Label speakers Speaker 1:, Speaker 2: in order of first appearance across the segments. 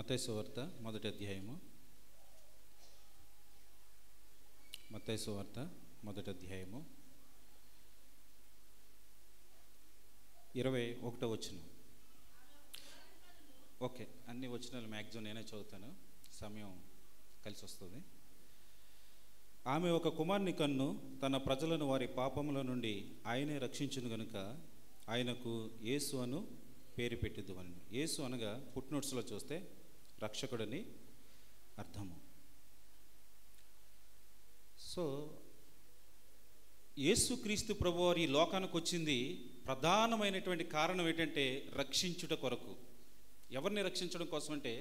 Speaker 1: మత్తయి సువార్త మొదటి అధ్యాయము. మత్తయి సువార్త మొదటి అధ్యాయము 21వ వచనం. ఓకే, అన్ని వచనాలు మ్యాక్సిమం నేనే చదువుతాను, సమయం కలిసి వస్తుంది. ఆమె ఒక కుమారుని కన్ను, తన ప్రజలను వారి పాపముల నుండి ఆయనే రక్షించును గనుక ఆయనకు యేసు అను పేరు పెట్టిద్దుమని. యేసు అనగా ఫుట్నోట్స్లో చూస్తే రక్షకుడని అర్థము. సో యేసుక్రీస్తు ప్రభువారు ఈ లోకానికి వచ్చింది ప్రధానమైనటువంటి కారణం ఏంటంటే రక్షించుట కొరకు. ఎవరిని రక్షించడం కోసం అంటే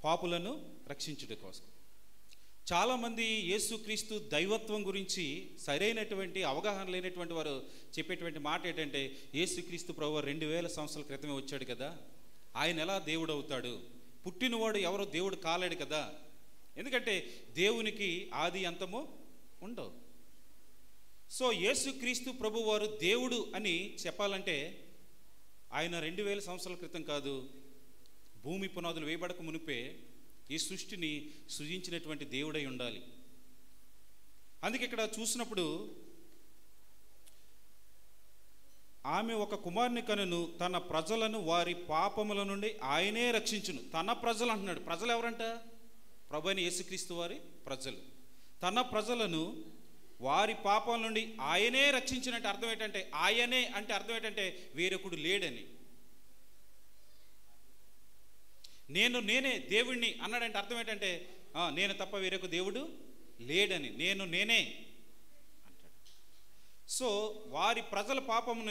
Speaker 1: పాపులను రక్షించుట కోసం. చాలామంది యేసుక్రీస్తు దైవత్వం గురించి సరైనటువంటి అవగాహన లేనటువంటి వారు చెప్పేటువంటి మాట ఏంటంటే, యేసుక్రీస్తు ప్రభువారు 2000 సంవత్సరాల క్రితమే వచ్చాడు కదా, ఆయన ఎలా దేవుడు అవుతాడు, పుట్టినవాడు ఎవరో దేవుడు కాలేడు కదా, ఎందుకంటే దేవునికి ఆది అంతము ఉండవు. సో యేసుక్రీస్తు ప్రభువారు దేవుడు అని చెప్పాలంటే ఆయన 2000 సంవత్సరాల క్రితం కాదు, భూమి పునాదులు వేయబడక మునిపే ఈ సృష్టిని సృజించినటువంటి దేవుడై ఉండాలి. అందుకే ఇక్కడ చూసినప్పుడు ఆమె ఒక కుమారుని కనును, తన ప్రజలను వారి పాపముల నుండి ఆయనే రక్షించును. తన ప్రజలు అంటున్నాడు. ప్రజలు ఎవరంట? ప్రభు అయిన యేసుక్రీస్తు వారి ప్రజలు. తన ప్రజలను వారి పాపం నుండి ఆయనే రక్షించినట్టు అర్థం ఏంటంటే, ఆయనే అంటే అర్థం ఏంటంటే వేరొకడు లేడని. నేనే దేవుణ్ణి అన్నాడంటే అర్థం ఏంటంటే నేను తప్ప వేరొక దేవుడు లేడని, నేనే అంటాడు. సో వారి ప్రజల పాపము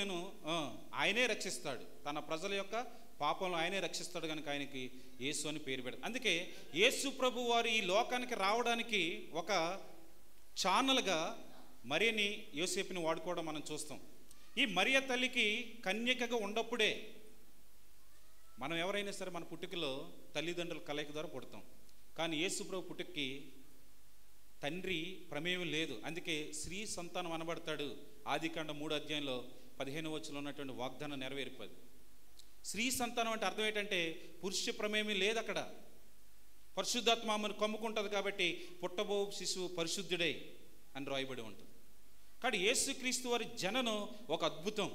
Speaker 1: ఆయనే రక్షిస్తాడు. తన ప్రజల యొక్క పాపంలో ఆయనే రక్షిస్తాడు కనుక ఆయనకి యేసు అని పేరు పెడతాడు. అందుకే యేసు ప్రభు వారు ఈ లోకానికి రావడానికి ఒక ఛానల్గా మరియని యోసేపుని వాడుకోవడం మనం చూస్తాం. ఈ మరియ తల్లికి కన్యకగా ఉన్నప్పుడే, మనం ఎవరైనా సరే మన పుట్టుకలో తల్లిదండ్రుల కలయిక ద్వారా పుడతాం, కానీ యేసు ప్రభు పుట్టుకకి తండ్రి ప్రమేయం లేదు. అందుకే స్త్రీ సంతానం అనబడతాడు. ఆదికాండం 3వ అధ్యాయంలో 15వ వచనంలో ఉన్నటువంటి వాగ్దానం నెరవేరిపోదు. స్త్రీ సంతానం అంటే అర్థం ఏంటంటే పురుష ప్రమేయం లేదు అక్కడ. పరిశుద్ధాత్మ ఆమెను కమ్ముకుంటుంది కాబట్టి పుట్టబో శిశువు పరిశుద్ధుడై అని రాయబడి ఉంటుంది. కానీ యేసుక్రీస్తు వారి జననం ఒక అద్భుతం.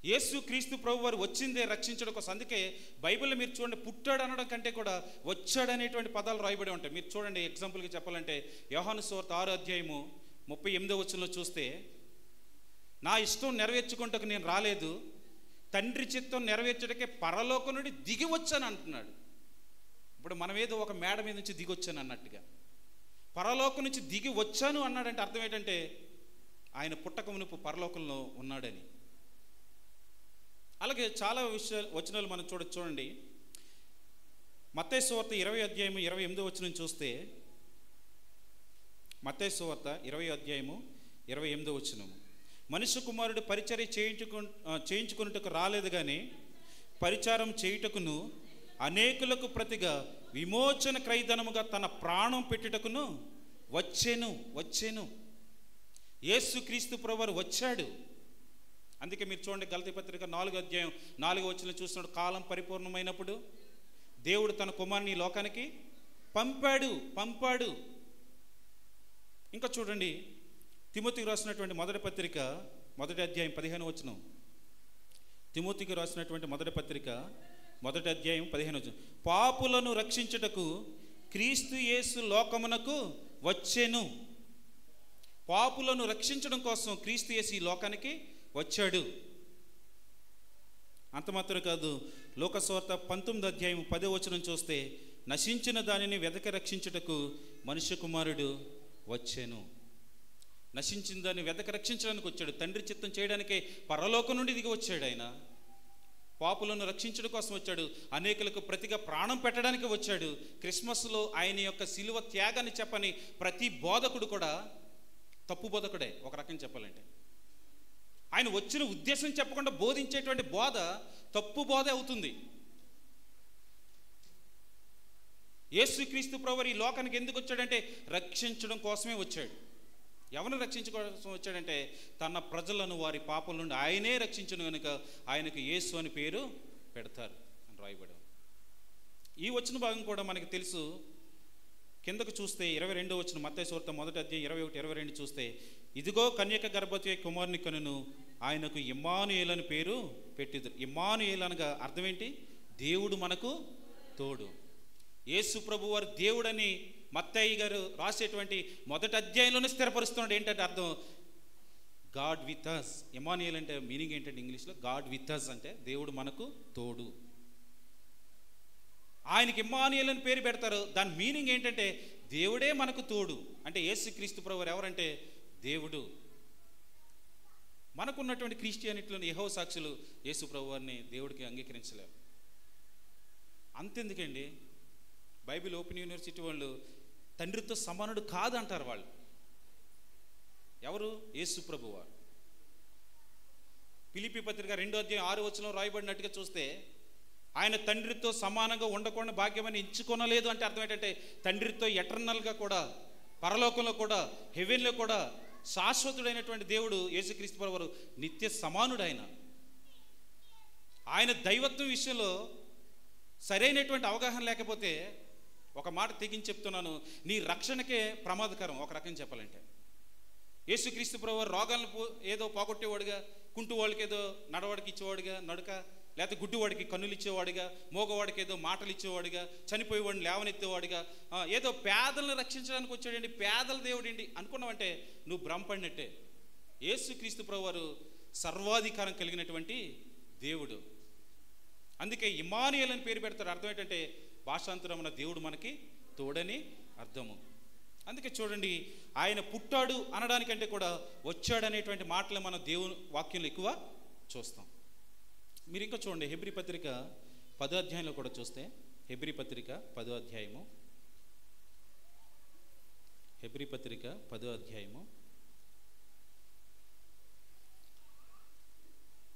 Speaker 1: యేసుక్రీస్తు ప్రభు వారు వచ్చిందే రక్షించడం కోసం. అందుకే బైబిల్లో మీరు చూడండి, పుట్టాడు అనడం కంటే కూడా వచ్చాడు అనేటువంటి పదాలు రాయబడి ఉంటాయి. మీరు చూడండి, ఎగ్జాంపుల్గా చెప్పాలంటే యోహాను సువార్త 6వ అధ్యాయము 38వ వచనంలో చూస్తే, నా ఇష్టం నెరవేర్చుకుంటకు నేను రాలేదు, తండ్రి చిత్తం నెరవేర్చడానికే పరలోకం నుండి దిగి వచ్చాను అంటున్నాడు. ఇప్పుడు మనం ఏదో ఒక మేడ మీద నుంచి దిగి వచ్చాను అన్నట్టుగా పరలోకం నుంచి దిగి వచ్చాను అన్నాడంటే అర్థం ఏంటంటే ఆయన పుట్టక మునుపు పరలోకంలో ఉన్నాడని. అలాగే చాలా వచనాలు మనం చూడండి. మత్తయి సువార్త 20వ అధ్యాయము 28వ వచనం చూస్తే, మత్తయి సువార్త 20వ అధ్యాయము 28వ వచనము, మనుష్య కుమారుడు పరిచర్య చేయించుకున్నట్టుకు రాలేదు కానీ పరిచారం చేయుటకును అనేకులకు ప్రతిగా విమోచన క్రయధనముగా తన ప్రాణం పెట్టుటకును వచ్చేను. యేసుక్రీస్తు ప్రభువారు వచ్చాడు. అందుకే మీరు చూడండి, గలతీ పత్రిక 4వ అధ్యాయం 4వ వచనంలో చూస్తున్నాడు, కాలం పరిపూర్ణమైనప్పుడు దేవుడు తన కుమారుని ఈ లోకానికి పంపాడు. ఇంకా చూడండి, తిమోతికి రాసినటువంటి మొదటి పత్రిక 1వ అధ్యాయం 15వ వచనం. తిమోతికి రాసినటువంటి మొదటి పత్రిక 1వ అధ్యాయం 15వ వచనం, పాపులను రక్షించుటకు క్రీస్తు యేసు లోకమునకు వచ్చెను. పాపులను రక్షించడం కోసం క్రీస్తు యేసు ఈ లోకానికి వచ్చాడు. అంత మాత్రం కాదు, లోకసువార్త 19వ అధ్యాయం 10వ వచనం చూస్తే, నశించిన దానిని వెదక రక్షించుటకు మనుష్య కుమారుడు వచ్చాను. నశించిన దాన్ని వెదక రక్షించడానికి వచ్చాడు. తండ్రి చిత్తం చేయడానికే పరలోకం నుండి దిగి వచ్చాడు. ఆయన పాపులను రక్షించడం కోసం వచ్చాడు. అనేకులకు ప్రతిగా ప్రాణం పెట్టడానికి వచ్చాడు. క్రిస్మస్లో ఆయన యొక్క శిలువ త్యాగాన్ని చెప్పని ప్రతి బోధకుడు కూడా తప్పు బోధకుడే ఒక రకం చెప్పాలంటే. ఆయన వచ్చిన ఉద్దేశం చెప్పకుండా బోధించేటువంటి బోధ తప్పు బోధ అవుతుంది. యేసుక్రీస్తు ప్రభువు ఈ లోకానికి ఎందుకు వచ్చాడంటే రక్షించడం కోసమే వచ్చాడు. ఎవరిని రక్షించుకోవడం వచ్చాడంటే తన ప్రజలను వారి పాపల నుండి. ఆయనే రక్షించను కనుక ఆయనకు యేసు అని పేరు పెడతారు అని రాయబడి. ఈ వచ్చిన భాగం కూడా మనకి తెలుసు. కిందకు చూస్తే 22వ వచనం, మత్తయి సువార్త 1వ అధ్యాయం 21, 22 చూస్తే, ఇదిగో కన్యక గర్భవతి కుమారుని కనును, ఆయనకు ఇమ్మానుయేలు అని పేరు పెట్టిద్దురు. ఇమ్మానుయేలు అనగా అర్థం ఏంటి? దేవుడు మనకు తోడు. యేసు ప్రభు వారు దేవుడని మత్తయి గారు రాసేటువంటి 1వ అధ్యాయంలోనే స్థిరపరుస్తున్నాడు. ఏంటంటే అర్థం, గాడ్ విత్ అస్. ఇమ్మానుయేల్ అంటే మీనింగ్ ఏంటంటే ఇంగ్లీష్లో గాడ్ విత్ అస్ అంటే దేవుడు మనకు తోడు. ఆయనకి ఇమ్మానుయేల్ అని పేరు పెడతారు. దాని మీనింగ్ ఏంటంటే దేవుడే మనకు తోడు. అంటే యేసుక్రీస్తు ప్రభువు ఎవరంటే దేవుడు. మనకున్నటువంటి క్రిస్టియానిటీలోని యెహోవా సాక్షులు యేసు ప్రభు వారిని దేవుడికి అంగీకరించలేరు. అంతెందుకండి, బైబిల్ ఓపెన్ యూనివర్సిటీ వాళ్ళు తండ్రితో సమానుడు కాదంటారు వాళ్ళు. ఎవరు? యేసు ప్రభు వారు. ఫిలిప్పీ పత్రిక 2వ అధ్యాయం 6వ వచనంలో రాయబడినట్టుగా చూస్తే, ఆయన తండ్రితో సమానంగా ఉండకుండా భాగ్యమని ఎంచుకొనలేదు అంటే అర్థం ఏంటంటే తండ్రితో ఎటర్నల్గా కూడా, పరలోకంలో కూడా, హెవెన్లో కూడా శాశ్వతుడైనటువంటి దేవుడు యేసుక్రీస్తు ప్రభువారు నిత్య సమానుడు. ఆయన దైవత్వం విషయంలో సరైనటువంటి అవగాహన లేకపోతే, ఒక మాట తెగించి చెప్తున్నాను, నీ రక్షణకే ప్రమాదకరం. ఒక రకం చెప్పాలంటే యేసుక్రీస్తు ప్రభువారు రోగాలను ఏదో పోగొట్టేవాడుగా, కుంటు వాళ్ళకి ఏదో నడవాడికి ఇచ్చేవాడుగా నడక, లేకపోతే గుడ్డివాడికి కన్నులు ఇచ్చేవాడిగా, మోగవాడికి ఏదో మాటలు ఇచ్చేవాడిగా, చనిపోయేవాడిని లేవనెత్తేవాడిగా, ఏదో పేదలను రక్షించడానికి వచ్చాడండి, పేదల దేవుడండి అనుకున్నావంటే నువ్వు భ్రమపడినట్టే. యేసుక్రీస్తు ప్రభువారు సర్వాధికారం కలిగినటువంటి దేవుడు. అందుకే ఇమ్మానుయేల్ అని పేరు పెడతారు. అర్థం ఏంటంటే భాషాంతరమున దేవుడు మనకి తోడని అర్థము. అందుకే చూడండి, ఆయన పుట్టాడు అనడానికంటే కూడా వచ్చాడు అనేటువంటి మాటలు మనం దేవుని వాక్యంలో ఎక్కువ చూస్తాం. మీరు ఇంకా చూడండి, హెబ్రీ పత్రిక 10వ అధ్యాయంలో కూడా చూస్తే, హెబ్రీ పత్రిక 10వ అధ్యాయము, హెబ్రీ పత్రిక 10వ అధ్యాయము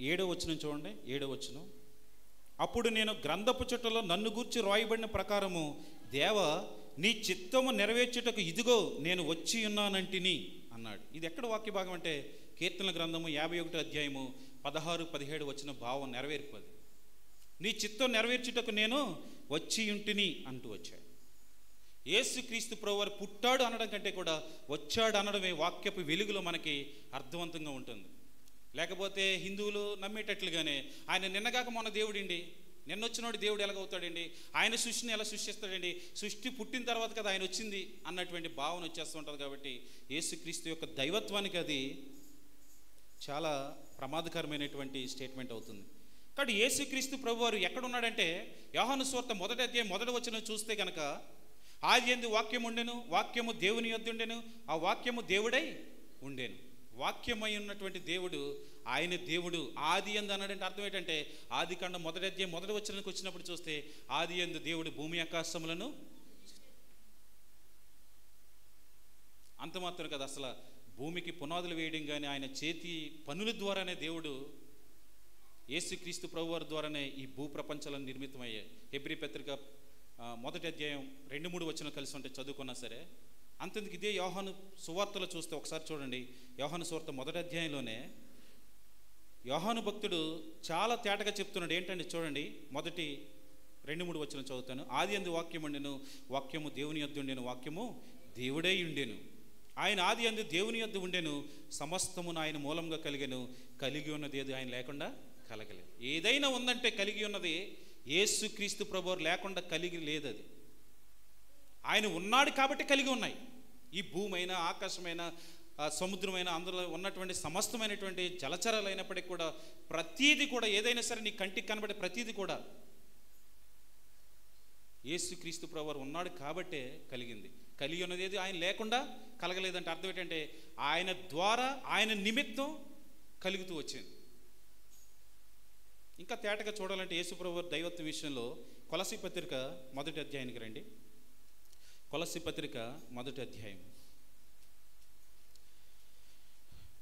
Speaker 1: 7వ వచనం చూడండి. 7వ వచనం, అప్పుడు నేను గ్రంథపు చుట్టలో నన్ను గూర్చి రాయబడిన ప్రకారము దేవ నీ చిత్తము నెరవేర్చుటకు ఇదిగో నేను వచ్చి ఉన్నానంటిని అన్నాడు. ఇది ఎక్కడ వాక్య భాగం అంటే కీర్తనల గ్రంథము 51వ అధ్యాయము 16, 17 వచ్చిన భావం నెరవేర్పది. నీ చిత్తం నెరవేర్చుటకు నేను వచ్చి ఉంటిని అంటూ వచ్చాడు. యేసుక్రీస్తు ప్రభువారు పుట్టాడు అనడం కంటే కూడా వచ్చాడు అనడమే వాక్యపు వెలుగులో మనకి అర్థవంతంగా ఉంటుంది. లేకపోతే హిందువులు నమ్మేటట్లుగానే ఆయన నిన్నగాక మొన్న దేవుడండి, నిన్నొచ్చినోడు దేవుడు ఎలాగవుతాడండి, ఆయన సృష్టిని ఎలా సృష్టిస్తాడండి, సృష్టి పుట్టిన తర్వాత కదా ఆయన వచ్చింది అన్నటువంటి భావన వచ్చేస్తూ ఉంటుంది. కాబట్టి యేసుక్రీస్తు యొక్క దైవత్వానికి అది చాలా ప్రమాదకరమైనటువంటి స్టేట్మెంట్ అవుతుంది. కాబట్టి యేసుక్రీస్తు ప్రభువారు ఎక్కడున్నాడంటే యోహాను సువార్త 1వ అధ్యాయం 1వ వచనం చూస్తే కనుక, ఆదియందు వాక్యం ఉండెను, వాక్యము దేవుని యొద్ద ఉండెను, ఆ వాక్యము దేవుడై ఉండెను. వాక్యమై ఉన్నటువంటి దేవుడు ఆయన దేవుడు. ఆది యందు అన్నాడంటే అర్థం ఏంటంటే ఆది కాండం 1వ అధ్యాయం 1వ వచనానికి వచ్చినప్పుడు చూస్తే, ఆది యందు దేవుడు భూమి ఆకాశములను, అంత మాత్రం కదా అసలు భూమికి పునాదులు వేయడం కానీ ఆయన చేతి పనుల ద్వారానే దేవుడు యేసుక్రీస్తు ప్రభువారి ద్వారానే ఈ భూ ప్రపంచాలను నిర్మితమయ్యాయి. హెబ్రీ పత్రిక 1వ అధ్యాయం 2, 3 వచనం కలిసి ఉంటే చదువుకున్నా సరే. అంతెందుకు, ఇదే యోహాను సువార్తలో చూస్తే ఒకసారి చూడండి, యోహాను సువార్త 1వ అధ్యాయంలోనే యోహాను భక్తుడు చాలా తేటగా చెప్తున్నాడు. ఏంటంటే చూడండి, 1, 2, 3 వచనం చదువుతాను. ఆది యందు వాక్యం ఉండెను, వాక్యము దేవుని యొద్ద ఉండెను, వాక్యము దేవుడై ఉండెను. ఆయన ఆది యందు దేవుని యొద్ద ఉండెను, సమస్తమును ఆయన మూలంగా కలిగెను, కలిగి ఉన్నది ఏది ఆయన లేకుండా కలగలేదు. ఏదైనా ఉందంటే కలిగి ఉన్నది యేసుక్రీస్తు ప్రభువారు లేకుండా కలిగి లేదు. అది ఆయన ఉన్నాడు కాబట్టి కలిగి ఉన్నాయి. ఈ భూమైన, ఆకాశమైన, సముద్రమైన, అందులో ఉన్నటువంటి సమస్తమైనటువంటి జలచరాలు అయినప్పటికీ కూడా ప్రతీది కూడా ఏదైనా సరే నీ కంటికి కనబడే ప్రతీది కూడా యేసుక్రీస్తు ప్రభువారు ఉన్నాడు కాబట్టే కలిగింది. కలిగి ఉన్నది ఏది ఆయన లేకుండా కలగలేదంటే అర్థం ఏంటంటే ఆయన ద్వారా, ఆయన నిమిత్తం కలుగుతూ వచ్చింది. ఇంకా తేటగా చూడాలంటే యేసు ప్రభువారు దైవత్వ విషయంలో కొలస్సీ పత్రిక 1వ అధ్యాయానికి రండి. కొలస్సీ పత్రిక 1వ అధ్యాయం,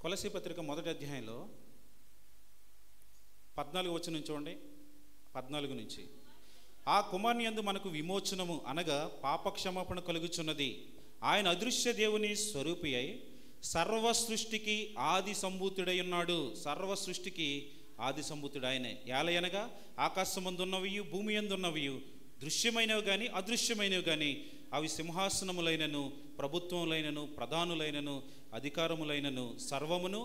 Speaker 1: కొలస్సీ పత్రిక 1వ అధ్యాయంలో 14 వచనం చూడండి. 14 నుంచి, ఆ కుమారుని యందు మనకు విమోచనము అనగా పాపక్షమాపణ కలుగుచున్నది. ఆయన అదృశ్య దేవుని స్వరూపి అయి సర్వ సృష్టికి ఆది సంభూతుడై ఉన్నాడు. సర్వ సృష్టికి ఆది సంభూతుడు ఆయనే. ఏలయనగా ఆకాశమందున్నవియు భూమి యందున్నవియు దృశ్యమైనవి కానీ అదృశ్యమైనవి కానీ, అవి సింహాసనములైనను, ప్రభుత్వములైనను, ప్రధానులైనను, అధికారములైనను సర్వమును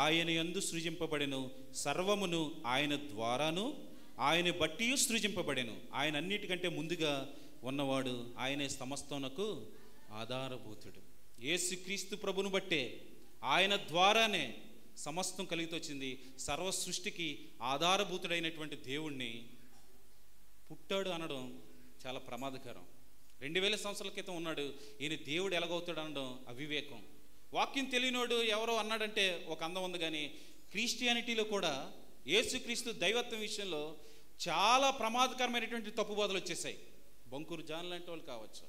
Speaker 1: ఆయన యందు సృజింపబడెను. సర్వమును ఆయన ద్వారాను ఆయన బట్టి సృజింపబడెను. ఆయన అన్నిటికంటే ముందుగా ఉన్నవాడు, ఆయనే సమస్తమునకు ఆధారభూతుడు. యేసుక్రీస్తు ప్రభును బట్టే, ఆయన ద్వారానే సమస్తం కలిగి వచ్చింది. సర్వ సృష్టికి ఆధారభూతుడైనటువంటి దేవుణ్ణి పుట్టాడు అనడం చాలా ప్రమాదకరం. 2000 సంవత్సరాల క్రితం ఉన్నాడు, ఈయన దేవుడు ఎలాగవుతాడు అనడం అవివేకం. వాక్యం తెలియనోడు ఎవరో అన్నాడంటే ఒక అందం ఉంది, కానీ క్రిస్టియానిటీలో కూడా యేసుక్రీస్తు దైవత్వం విషయంలో చాలా ప్రమాదకరమైనటువంటి తప్పుబోధలు వచ్చేసాయి. బంకూరు జాన్ లాంటి వాళ్ళు కావచ్చు.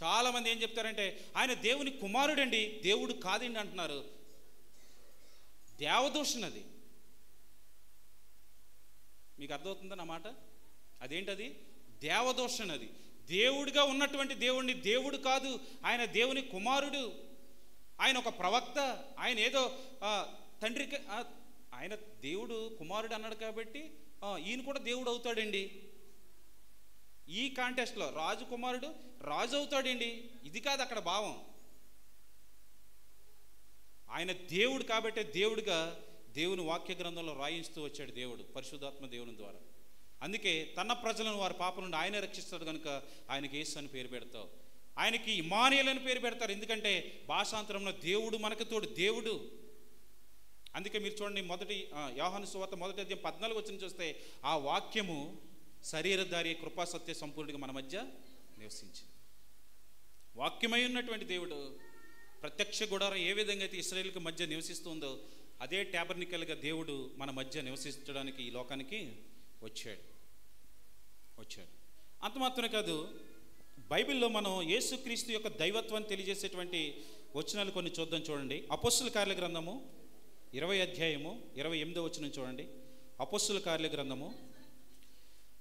Speaker 1: చాలామంది ఏం చెప్తారంటే ఆయన దేవుని కుమారుడండి, దేవుడు కాదండి అంటున్నారు. దేవదూషణ అది. మీకు అర్థమవుతుందా నా మాట? అదేంటది? దేవదూషణ. అది దేవుడిగా ఉన్నటువంటి దేవుడిని దేవుడు కాదు, ఆయన దేవుని కుమారుడు, ఆయన ఒక ప్రవక్త, ఆయన ఏదో తండ్రికి ఆయన దేవుడు కుమారుడు అన్నాడు కాబట్టి ఈయన కూడా దేవుడు అవుతాడండి. ఈ కాంటెస్ట్లో రాజకుమారుడు రాజు అవుతాడండి, ఇది కాదు అక్కడ భావం. ఆయన దేవుడు కాబట్టి దేవుడిగా దేవుని వాక్య గ్రంథంలో రాయిస్తూ వచ్చాడు దేవుడు, పరిశుద్ధాత్మ దేవుని ద్వారా. అందుకే తన ప్రజలను వారి పాప నుండి ఆయనే రక్షిస్తాడు కనుక ఆయనకి యేసు అని పేరు పెడతావు. ఆయనకి ఇమ్మానుయేలు అని పేరు పెడతారు, ఎందుకంటే భాషాంతరంలో దేవుడు మనకు తోడు, దేవుడు. అందుకే మీరు చూడండి, మొదటి యోహాను సువార్త 1వ అధ్యాయం 14 వచనం చూస్తే, ఆ వాక్యము శరీరధారి కృపా సత్య సంపూర్ణంగా మన మధ్య నివసించింది. వాక్యమై ఉన్నటువంటి దేవుడు ప్రత్యక్ష గుడారం ఏ విధంగా అయితే ఇశ్రాయేలుకి మధ్య నివసిస్తుందో, అదే ట్యాబర్నికల్గా దేవుడు మన మధ్య నివసించడానికి ఈ లోకానికి వచ్చాడు. అంత మాత్రమే కాదు, బైబిల్లో మనం యేసుక్రీస్తు యొక్క దైవత్వాన్ని తెలియజేసేటువంటి వచనాలు కొన్ని చూద్దాం. చూడండి, అపోస్తుల కార్యాల గ్రంథము 20వ అధ్యాయము 28వ వచనం చూడండి. అపోస్తుల కార్యాల గ్రంథము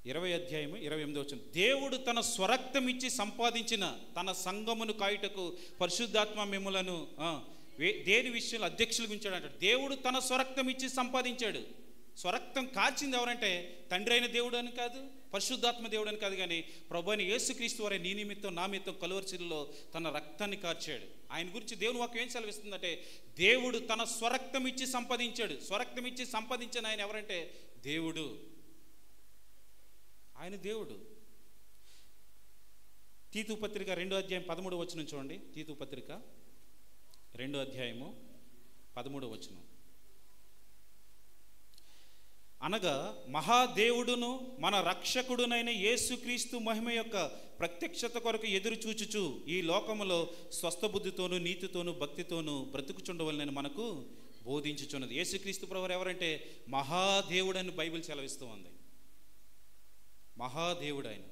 Speaker 1: 20వ అధ్యాయము 28వ వచనం. దేవుడు తన స్వరక్తం ఇచ్చి సంపాదించిన తన సంఘమును కాయుటకు పరిశుద్ధాత్మ మిమ్ములను దేని విషయంలో అధ్యక్షులు ఉంచాడు అంటాడు. దేవుడు తన స్వరక్తం ఇచ్చి సంపాదించాడు. స్వరక్తం కాల్చింది ఎవరంటే తండ్రి అయిన దేవుడు అని కాదు, పరిశుద్ధాత్మ దేవుడు అని కాదు, కానీ ప్రభువైన యేసుక్రీస్తు వారే నీ నిమిత్తం నా నిమిత్తం కలువరిశిలలో తన రక్తాన్ని కార్చాడు. ఆయన గురించి దేవుని వాక్యం ఏం సెలవిస్తుందంటే, దేవుడు తన స్వరక్తం ఇచ్చి సంపాదించాడు. స్వరక్తం ఇచ్చి సంపాదించిన ఆయన ఎవరంటే దేవుడు. ఆయన దేవుడు. తీతు పత్రిక 2వ అధ్యాయం 13వ వచనం చూడండి. తీతు పత్రిక 2వ అధ్యాయము 13వ వచనం. అనగా మహాదేవుడును మన రక్షకుడునైన యేసుక్రీస్తు మహిమ యొక్క ప్రత్యక్షత కొరకు ఎదురు చూచుచు ఈ లోకములో స్వస్థ బుద్ధితోనూ నీతితోనూ భక్తితోనూ బ్రతుకుచుండవలనని మనకు బోధించుచున్నది. యేసుక్రీస్తు ప్రభువు ఎవరంటే మహాదేవుడు అని బైబిల్ సెలవిస్తూ ఉంది. మహాదేవుడు ఆయన.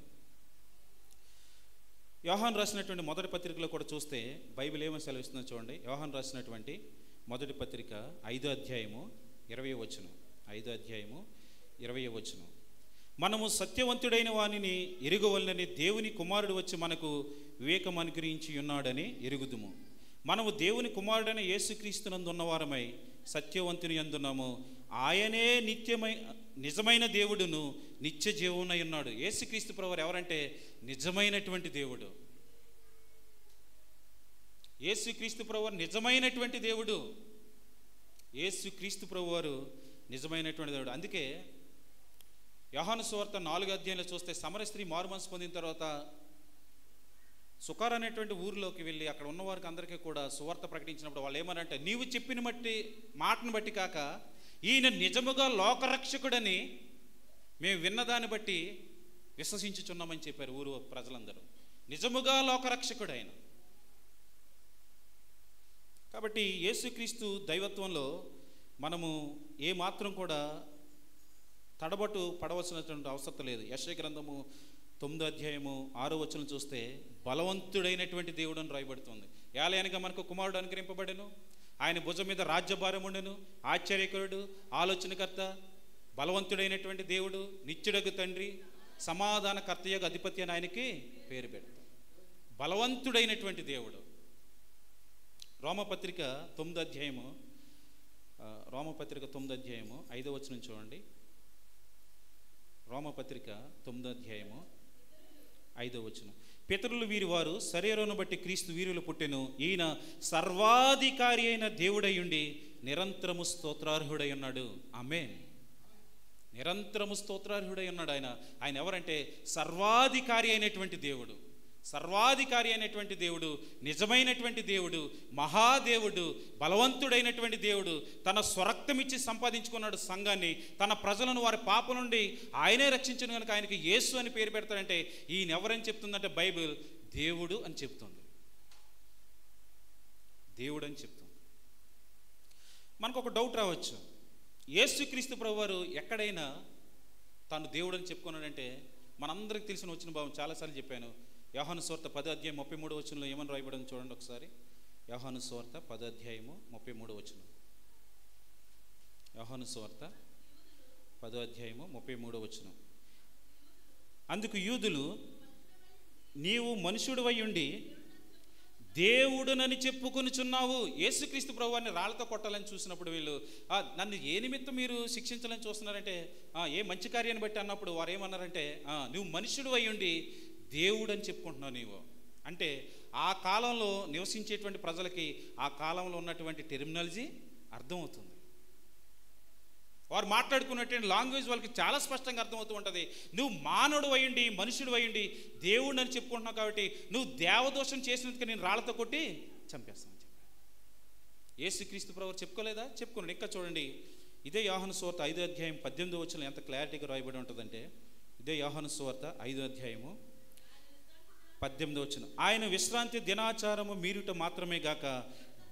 Speaker 1: యోహాను రాసినటువంటి మొదటి పత్రికలో కూడా చూస్తే బైబిల్ ఏమని సెలవిస్తుందో చూడండి. యోహాను రాసినటువంటి మొదటి పత్రిక 5వ అధ్యాయము 20వ వచనం. 5వ అధ్యాయము 20వ వచనం. మనము సత్యవంతుడైన వానిని ఎరుగవలనని దేవుని కుమారుడు వచ్చి మనకు వివేకం అనుగ్రహించి ఉన్నాడని ఎరుగుదుము. మనము దేవుని కుమారుడైన యేసుక్రీస్తునందు ఉన్నవారమై సత్యవంతుని యందున్నాము. ఆయనే నిజమైన దేవుడును నిత్య జీవమునై ఉన్నాడు. యేసుక్రీస్తు ప్రభువు ఎవరంటే నిజమైనటువంటి దేవుడు. యేసుక్రీస్తు ప్రభువు నిజమైనటువంటి దేవుడు. యేసుక్రీస్తు ప్రభువారు నిజమైనటువంటి దేవుడు. అందుకే యోహాను సువార్త 4వ అధ్యాయంలో చూస్తే సమరయ స్త్రీ మారుమనసు పొందిన తర్వాత సుకార్ అనేటువంటి ఊరిలోకి వెళ్ళి అక్కడ ఉన్న వారికి అందరికీ కూడా సువార్త ప్రకటించినప్పుడు వాళ్ళు ఏమనంటే, నీవు చెప్పిన మాటను బట్టి కాక ఈయన నిజముగా లోకరక్షకుడని మేము విన్నదాన్ని బట్టి విశ్వసించుచున్నామని చెప్పారు ఊరు ప్రజలందరూ. నిజముగా లోకరక్షకుడు ఆయన. కాబట్టి యేసుక్రీస్తు దైవత్వంలో మనము ఏమాత్రం కూడా తడబట్టు పడవలసినటువంటి అవసరం లేదు. యెషయా గ్రంథము 9వ అధ్యాయము 6వ వచనం చూస్తే బలవంతుడైనటువంటి దేవుడు అని రాయబడుతుంది. ఏలయనగా మనకు కుమారుడు అనుగ్రహింపబడెను, ఆయన భుజం మీద రాజ్యభారం ఉండెను, ఆశ్చర్యకరుడు, ఆలోచనకర్త, బలవంతుడైనటువంటి దేవుడు, నిత్యుడగు తండ్రి, సమాధానకర్తయగు అధిపతి అని ఆయనకి పేరు పెడతాం. బలవంతుడైనటువంటి దేవుడు. రోమపత్రిక 9వ అధ్యాయము 5వ వచనం చూడండి. రోమపత్రిక 9వ అధ్యాయము 5వ వచనం. పితరులు వీరి వారు శరీరమును బట్టి క్రీస్తు వీరులు పుట్టెను. ఈయన సర్వాధికారి అయిన దేవుడై ఉండి నిరంతరము స్తోత్రార్హుడై ఉన్నాడు. ఆమేన్. నిరంతరము స్తోత్రార్హుడై ఉన్నాడు. ఆయన ఎవరంటే సర్వాధికారి అయినటువంటి దేవుడు. సర్వాధికారి అయినటువంటి దేవుడు, నిజమైనటువంటి దేవుడు, మహాదేవుడు, బలవంతుడైనటువంటి దేవుడు తన స్వరక్తమిచ్చి సంపాదించుకున్నాడు సంఘాన్ని. తన ప్రజలను వారి పాపం నుండి ఆయనే రక్షించను కనుక ఆయనకి యేసు అని పేరు పెడతాడంటే ఈయన ఎవరని చెప్తుందంటే బైబిల్ దేవుడు అని చెప్తుంది. దేవుడు అని చెప్తుంది. మనకు ఒక డౌట్ రావచ్చు, యేసుక్రీస్తు ప్రభువారు ఎక్కడైనా తాను దేవుడు అని చెప్పుకున్నాడంటే మనందరికి తెలిసిన వచ్చిన భావం చాలాసార్లు చెప్పాను. యోహాను సువార్త 10వ అధ్యాయం 33వ వచనంలో ఏమని రాయబడింది చూడండి ఒకసారి. యోహాను సువార్త 10వ అధ్యాయము 33వ వచనం. యోహాను సువార్త 10వ అధ్యాయము 33వ వచనం. అందుకు యూదులు, నీవు మనుషుడివై ఉండి దేవుడునని చెప్పుకొనుచున్నావు. యేసుక్రీస్తు ప్రభువారిని రాళ్లతో కొట్టాలని చూసినప్పుడు వీళ్ళు నన్ను ఏ నిమిత్తం మీరు శిక్షించాలని చూస్తున్నారంటే ఏ మంచి కార్యాన్ని బట్టి అన్నప్పుడు వారు ఏమన్నారంటే నువ్వు మనుషుడు అయి ఉండి దేవుడు అని చెప్పుకుంటున్నావు నీవు. అంటే ఆ కాలంలో నివసించేటువంటి ప్రజలకి ఆ కాలంలో ఉన్నటువంటి టెర్మినాలజీ అర్థమవుతుంది. వారు మాట్లాడుకున్నటువంటి లాంగ్వేజ్ వాళ్ళకి చాలా స్పష్టంగా అర్థమవుతూ ఉంటుంది. నువ్వు మానవుడు అయ్యండి, మనుషుడు అయ్యండి, దేవుడు అని చెప్పుకుంటున్నావు కాబట్టి నువ్వు దేవదోషం చేసినందుకు నేను రాళ్లతో కొట్టి చంపేస్తాను చెప్పాడు. యేసుక్రీస్తు ప్రభువు చెప్పుకోలేదా? చెప్పుకున్నాడు. ఇంకా చూడండి, ఇదే యోహాను సువార్త 5వ అధ్యాయం 18వ వచనం ఎంత క్లారిటీగా రాయబడి ఉంటుందంటే, ఇదే యోహాను సువార్త 5వ అధ్యాయము 18వ వచనం. ఆయన విశ్రాంతి దినాచారము మీరుట మాత్రమే గాక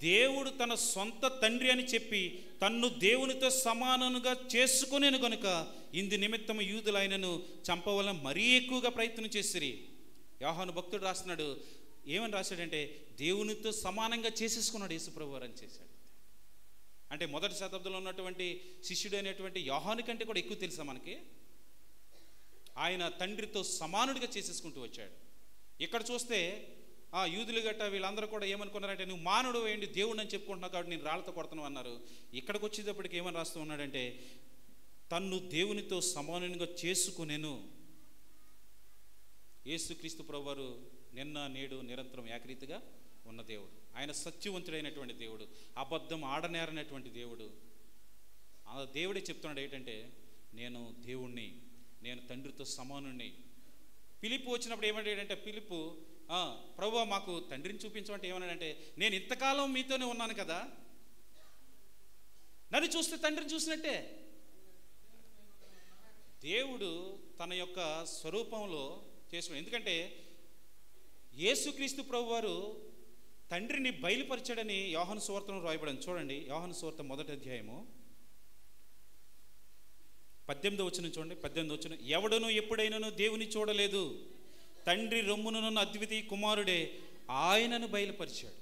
Speaker 1: దేవుడు తన సొంత తండ్రి అని చెప్పి తన్ను దేవునితో సమానముగా చేసుకునేను గనుక ఇందు నిమిత్తము యూదులు ఆయనను చంపవలన మరీ ఎక్కువగా ప్రయత్నం చేసిరి. యోహాను భక్తుడు రాస్తున్నాడు, ఏమని రాశాడంటే దేవునితో సమానంగా చేసేసుకున్నాడు యేసుప్రభు వారు అని చేశాడు. అంటే మొదటి శతాబ్దంలో ఉన్నటువంటి శిష్యుడు అయినటువంటి యోహాను కంటే కూడా ఎక్కువ తెలుసా మనకి? ఆయన తండ్రితో సమానుడిగా చేసేసుకుంటూ వచ్చాడు. ఇక్కడ చూస్తే యూదులు గట్ట వీళ్ళందరూ కూడా ఏమనుకున్నారంటే నువ్వు మానవుడు ఏంటి దేవుడు అని చెప్పుకుంటున్నావు కాబట్టి నేను రాళ్లతో కొడతాను అన్నారు. ఇక్కడికి వచ్చేటప్పటికి ఏమని రాస్తూ ఉన్నాడంటే తన్ను దేవునితో సమానంగా చేసుకునేను. యేసుక్రీస్తు ప్రభువారు నిన్న నేడు నిరంతరం ఏకరీతిగా ఉన్న దేవుడు. ఆయన సత్యవంతుడైనటువంటి దేవుడు, అబద్ధం ఆడనేరనటువంటి దేవుడు. ఆ దేవుడే చెప్తున్నాడు ఏంటంటే నేను దేవుణ్ణి, నేను తండ్రితో సమానుణ్ణి. ఫిలిప్పు వచ్చినప్పుడు ఏమంటాడంటే ఫిలిప్పు ప్రభువా మాకు తండ్రిని చూపించమంటే ఏమన్నాడంటే నేను ఇంతకాలం మీతోనే ఉన్నాను కదా, నన్ను చూస్తే తండ్రిని చూసినట్టే. దేవుడు తన యొక్క స్వరూపంలో చేసుకున్నాడు. ఎందుకంటే యేసుక్రీస్తు ప్రభువారు తండ్రిని బయలుపరిచాడని యోహాను సువార్తలో రాయబడింది. చూడండి, యోహాను సువార్త 1వ అధ్యాయము 18వ వచనం చూడండి. 18వ వచనం. ఎవడను ఎప్పుడైనాను దేవుని చూడలేదు, తండ్రి రొమ్మునున్న అద్వితీయ కుమారుడే ఆయనను బయలుపరిచాడు.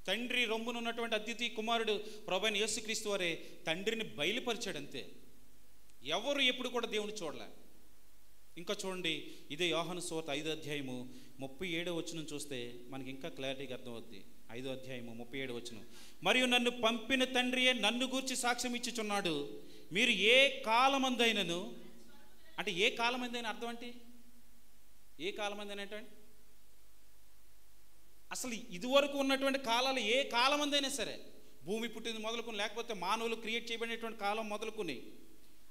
Speaker 1: తండ్రి రొమ్మునున్నటువంటి అద్వితీయ కుమారుడు ప్రభువైన యేసుక్రీస్తు వారే తండ్రిని బయలుపరిచాడు అంతే. ఎవరు ఎప్పుడు కూడా దేవుని చూడలే. ఇంకా చూడండి, ఇదే యోహాను సువార్త 5వ అధ్యాయము 37వ వచనం చూస్తే మనకి ఇంకా క్లారిటీగా అర్థమవుద్ది. 5వ అధ్యాయము 37వ వచనం. మరియు నన్ను పంపిన తండ్రియే నన్ను గూర్చి సాక్ష్యం ఇచ్చుచున్నాడు. మీరు ఏ కాలమందైనను, అంటే ఏ కాలమందైనా అర్థం అంటే ఏ కాలమందైనా అంటే అసలు ఇదివరకు ఉన్నటువంటి కాలాలు ఏ కాలమందైనా సరే, భూమి పుట్టింది మొదలుకొని లేకపోతే మానవులు క్రియేట్ చేయబడినటువంటి కాలం మొదలుకొని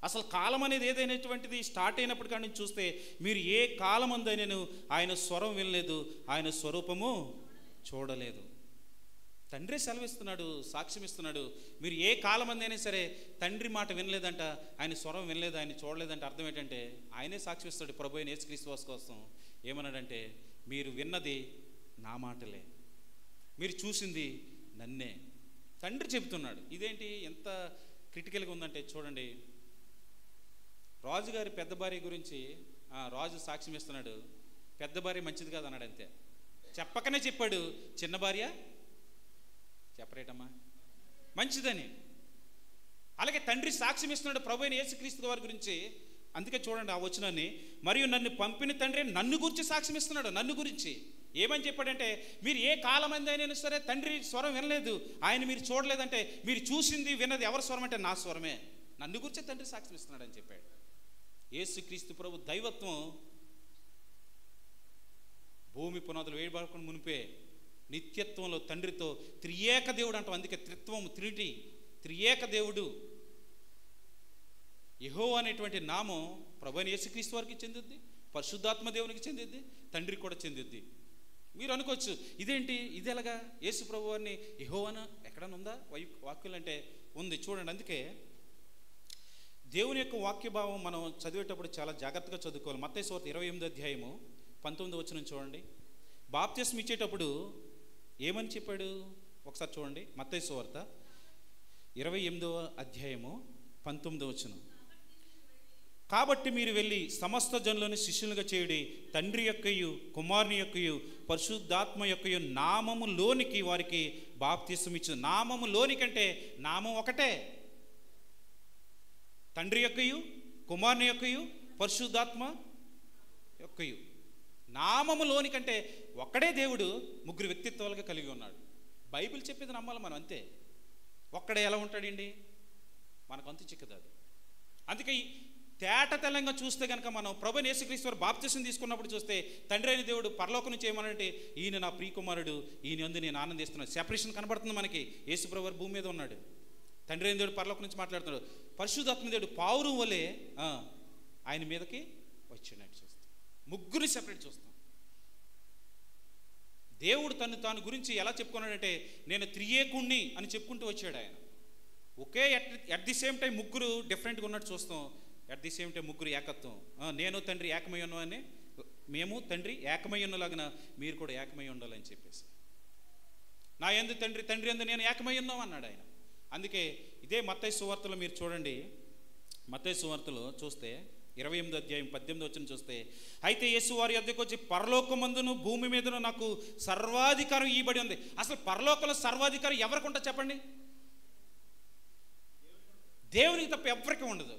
Speaker 1: అసలు కాలం అనేది ఏదైనటువంటిది స్టార్ట్ అయినప్పుడు కానీ చూస్తే మీరు ఏ కాలమందైనను ఆయన స్వరం వినలేదు, ఆయన స్వరూపము చూడలేదు. తండ్రి సెలవిస్తున్నాడు, సాక్ష్యం ఇస్తున్నాడు. మీరు ఏ కాలమందైనా సరే తండ్రి మాట వినలేదంట, ఆయన స్వరం వినలేదు, ఆయన చూడలేదంటే అర్థం ఏంటంటే ఆయనే సాక్ష్యం ఇస్తాడు ప్రభు అయిన యేసుక్రీస్తు కోసం. ఏమన్నాడంటే మీరు విన్నది నా మాటలే, మీరు చూసింది నన్నే. తండ్రి చెబుతున్నాడు. ఇదేంటి ఎంత క్రిటికల్గా ఉందంటే చూడండి, రాజుగారి పెద్ద భార్య గురించి రాజు సాక్ష్యం ఇస్తున్నాడు. పెద్ద భార్య మంచిది కాదు అన్నాడు అంతే, చెప్పకనే చెప్పాడు చిన్న భార్య చెప్పరేటమ్మా మంచిదని. అలాగే తండ్రి సాక్ష్యం ఇస్తున్నాడు ప్రభు అయిన యేసుక్రీస్తు వారి గురించి. అందుకే చూడండి ఆ వచనాన్ని, మరియు నన్ను పంపిన తండ్రి నన్ను గురించి సాక్ష్యం ఇస్తున్నాడు. నన్ను గురించి ఏమని చెప్పాడంటే మీరు ఏ కాలమందైనా సరే తండ్రి స్వరం వినలేదు, ఆయన మీరు చూడలేదంటే మీరు చూసింది విన్నది ఎవరి స్వరం అంటే నా స్వరమే, నన్ను గురించి తండ్రి సాక్ష్యం ఇస్తున్నాడు అని చెప్పాడు. యేసుక్రీస్తు ప్రభు దైవత్వం భూమి పునాదులు వేయబడకుండా మునిపే నిత్యత్వంలో తండ్రితో త్రియేక దేవుడు అంటాం. అందుకే త్రిత్వం, త్రియేక దేవుడు. యెహోవా అనేటువంటి నామం ప్రభువైన యేసుక్రీస్తు వారికి చెందుద్ది, పరిశుద్ధాత్మ దేవునికి చెందిద్ది, తండ్రికి కూడా చెందిద్ది. మీరు అనుకోవచ్చు ఇదేంటి, ఇది ఎలాగా యేసు ప్రభు వారిని యెహోవానా ఎక్కడన్నా ఉందా వాక్యం అంటే ఉంది. చూడండి, అందుకే దేవుని యొక్క వాక్యభావం మనం చదివేటప్పుడు చాలా జాగ్రత్తగా చదువుకోవాలి. మత్తయి సువార్త 28వ అధ్యాయము 19వ వచనం చూడండి. బాప్తిస్మం ఇచ్చేటప్పుడు ఏమని చెప్పాడు ఒకసారి చూడండి. మత్తయి సువార్త 28వ అధ్యాయము 19వ వచనం. కాబట్టి మీరు వెళ్ళి సమస్త జనులను శిష్యులుగా చేయుడి, తండ్రి యొక్కయు కుమారుని యొక్కయు పరిశుద్ధాత్మ యొక్కయు నామములోనికి వారికి బాప్తిస్మం ఇచ్చు. నామములోనికంటే నామం ఒకటే, తండ్రి యొక్కయు కుమారుని యొక్కయు పరిశుద్ధాత్మ యొక్కయు. నామములోనికంటే ఒక్కడే దేవుడు ముగ్గురు వ్యక్తిత్వాలుగా కలిగి ఉన్నాడు. బైబిల్ చెప్పేది నమ్మాలి మనం, అంతే. ఒక్కడే ఎలా ఉంటాడండి, మనకు అంతు చిక్కదు అది. అందుకే తేట తెల్లంగా చూస్తే కనుక మనం ప్రభువైన యేసుక్రీస్తు వారు బాప్తిస్మం తీసుకున్నప్పుడు చూస్తే తండ్రి అయిన దేవుడు పరలోకం నుంచి ఏమనంటే ఈయన నా ప్రియకుమారుడు, ఈయన యందు నేను ఆనందిస్తున్నాను. సెపరేషన్ కనబడుతుంది మనకి. యేసు ప్రభు వారు భూమి మీద ఉన్నాడు, తండ్రి అయిన దేవుడు పరలోకం నుంచి మాట్లాడుతున్నాడు. పరిశుద్ధాత్మ దేవుడు పావురం వలె ఆయన మీదకి వచ్చినట్టు చూస్తాం. ముగ్గురు సెపరేట్ చూస్తాం. దేవుడు తాను గురించి ఎలా చెప్పుకున్నాడంటే నేను త్రియేకుణ్ణి అని చెప్పుకుంటూ వచ్చాడు ఆయన. ఒకే అట్ ది సేమ్ టైం ముగ్గురు డిఫరెంట్గా ఉన్నట్టు చూస్తాం. అట్ ది సేమ్ టైం ముగ్గురు ఏకత్వం. నేను తండ్రి ఏకమై ఉన్నాం అని, మేము తండ్రి ఏకమై ఉన్నలాగిన మీరు కూడా ఏకమై ఉండాలని చెప్పేసి, నా యందు తండ్రి, తండ్రి యందు నేను ఏకమై ఉన్నాం అన్నాడు ఆయన. అందుకే ఇదే మత్తయి సువార్తలో మీరు చూడండి. మత్తయి సువార్తలో చూస్తే 28వ అధ్యాయం 18వ వచనం చూస్తే, అయితే యేసు వారి యొద్దకు వచ్చి పరలోకమందును భూమి మీదను నాకు సర్వాధికారం ఇవ్వబడి ఉంది. అసలు పరలోకంలో సర్వాధికారం ఎవరికి ఉంటుంది చెప్పండి? దేవునికి తప్ప ఎవరికి ఉండదు.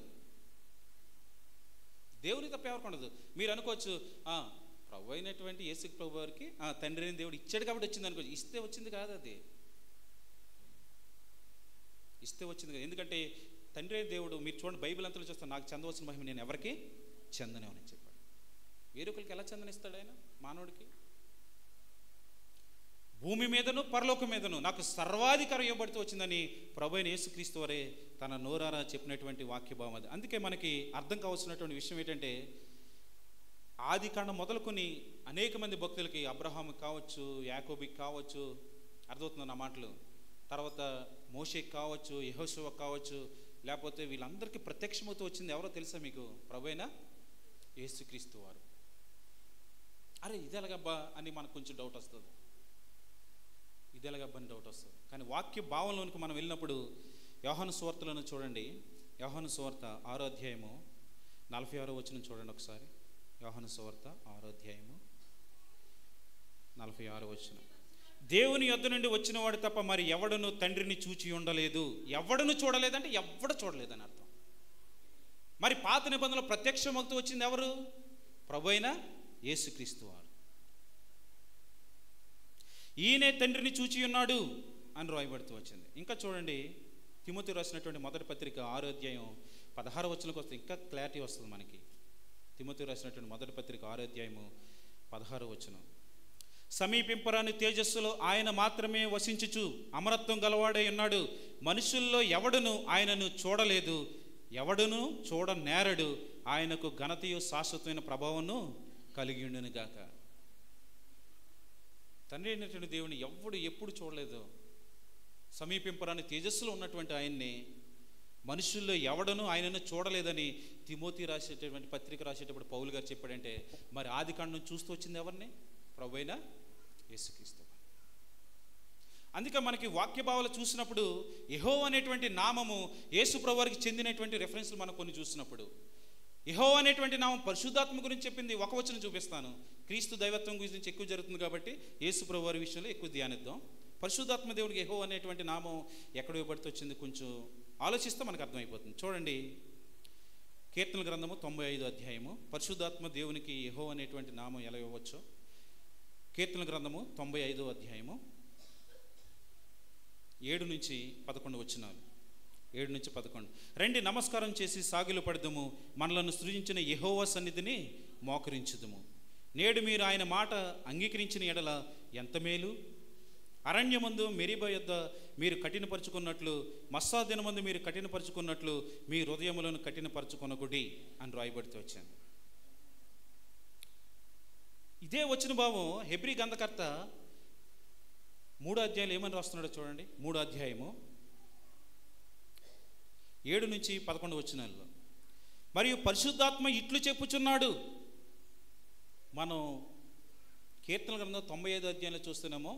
Speaker 1: దేవునికి తప్ప ఎవరికి ఉండదు. మీరు అనుకోవచ్చు ప్రభు అయినటువంటి యేసు ప్రభు వారికి తండ్రి అయిన దేవుడు ఇచ్చాడు కాబట్టి వచ్చింది అనుకోవచ్చు. ఇస్తే వచ్చింది కాదు, అది ఇస్తే వచ్చింది కాదు. ఎందుకంటే తండ్రి అయిన దేవుడు మీరు చూడండి, బైబిల్ అంతలో చూస్తే నాకు చెందవలసిన మహిమ నేను ఎవరికి చెందనేమని చెప్పాడు. వేరొకరికి ఎలా చెందనిస్తాడు ఆయన మానవుడికి? భూమి మీదను పరలోకం మీదను నాకు సర్వాధికారం ఇవ్వబడుతూ వచ్చిందని ప్రభు అయిన యేసుక్రీస్తు వారే తన నోరారా చెప్పినటువంటి వాక్యభావం అది. అందుకే మనకి అర్థం కావాల్సినటువంటి విషయం ఏంటంటే, ఆది కాండం మొదలుకొని అనేక మంది భక్తులకి, అబ్రహాముకి కావచ్చు, యాకోబుకి కావచ్చు, అర్థమవుతుంది నా మాటలు, తర్వాత మోషేకి కావచ్చు, యెహోషువకి కావచ్చు, లేకపోతే వీళ్ళందరికీ ప్రత్యక్షమవుతూ వచ్చింది ఎవరో తెలుసా మీకు? ప్రభువైన యేసుక్రీస్తు వారు. అరే ఇదెలాగబ్బా అని మనకు కొంచెం డౌట్ వస్తుంది, ఇదెలాగబ్బా అని డౌట్ వస్తుంది. కానీ వాక్య భావంలోనికి మనం వెళ్ళినప్పుడు యోహాను సువార్తలను చూడండి. యోహాను సువార్త 6వ అధ్యాయము 46వ వచనం చూడండి ఒకసారి. యోహాను సువార్త 6వ అధ్యాయము 46వ వచనం. దేవుని యొద్ద నుండి వచ్చిన వాడు తప్ప మరి ఎవడను తండ్రిని చూచి ఉండలేదు. ఎవడను చూడలేదంటే ఎవడు చూడలేదని అర్థం. మరి పాత నిబంధనలో ప్రత్యక్షమవుతూ వచ్చింది ఎవరు? ప్రభువైన యేసుక్రీస్తు వారు. ఈయనే తండ్రిని చూచి ఉన్నాడు అని రాయబడుతూ వచ్చింది. ఇంకా చూడండి, తిమోతి రాసినటువంటి మొదటి పత్రిక 6వ అధ్యాయం 16వ వచనంకి వస్తే ఇంకా క్లారిటీ వస్తుంది మనకి. తిమోతి రాసినటువంటి మొదటి పత్రిక 6వ అధ్యాయము 16వ వచనం. సమీపింపరాని తేజస్సులో ఆయన మాత్రమే వసించుచు అమరత్వం గలవాడై ఉన్నాడు. మనుషుల్లో ఎవడును ఆయనను చూడలేదు, ఎవడును చూడనేరడు. ఆయనకు ఘనతయు శాశ్వతమైన ప్రభావమును కలిగి ఉండును గాక. తండ్రి అయినటువంటి దేవుని ఎవడు ఎప్పుడు చూడలేదు. సమీపింపరాని తేజస్సులో ఉన్నటువంటి ఆయన్ని మనుషుల్లో ఎవడను ఆయనను చూడలేదని తిమోతి రాసేటటువంటి పత్రిక రాసేటప్పుడు పౌలు గారు చెప్పాడంటే, మరి ఆది కాండం చూస్తూ వచ్చింది ఎవరిని? ప్రభువైన యేసుక్రీస్తు. అందుకే మనకి వాక్యభావాలు చూసినప్పుడు యెహోవా అనేటువంటి నామము యేసు ప్రభు వారికి చెందినటువంటి రెఫరెన్స్లు మనం కొన్ని చూసినప్పుడు, యెహోవా అనేటువంటి నామం పరిశుద్ధాత్మ గురించి చెప్పింది ఒక వచనం చూపిస్తాను. క్రీస్తు దైవత్వం గురించి ఎక్కువ జరుగుతుంది కాబట్టి యేసు ప్రభు వారి విషయంలో ఎక్కువ ధ్యానిద్దాం. పరిశుద్ధాత్మ దేవుడికి యెహోవా అనేటువంటి నామం ఎక్కడ ఇవ్వబడుతూ వచ్చింది కొంచెం ఆలోచిస్తే మనకు అర్థమైపోతుంది. చూడండి, కీర్తనల గ్రంథము 95వ అధ్యాయము. పరిశుద్ధాత్మ దేవునికి యెహోవా అనేటువంటి నామం ఎలా ఇవ్వచ్చో కీర్తనల గ్రంథము 95వ అధ్యాయము 7 నుంచి 11 వచనాలు. 7-11. రండి నమస్కారం చేసి సాగిలు పడదుము, మనలను సృజించిన యెహోవా సన్నిధిని మోకరించుదుము. నేడు మీరు ఆయన మాట అంగీకరించిన ఎడల ఎంత మేలు. అరణ్యమందు మెరీబా యొద్ద మీరు కఠినపరుచుకున్నట్లు, మస్సా దినమందు మీరు కఠినపరుచుకున్నట్లు మీ హృదయములను కఠినపరుచుకొనకుడి అని రాయబడుతూ వచ్చింది. ఇదే వచ్చిన భావం హెబ్రీ గ్రంథకర్త 3 అధ్యాయాలు ఏమని రాస్తున్నాడో చూడండి. 3 అధ్యాయము 7-11 వచనాల్లో, మరియు పరిశుద్ధాత్మ ఇట్లు చెప్పుచున్నాడు. మనం కీర్తన గ్రంథం 95 అధ్యాయంలో చూస్తున్నామో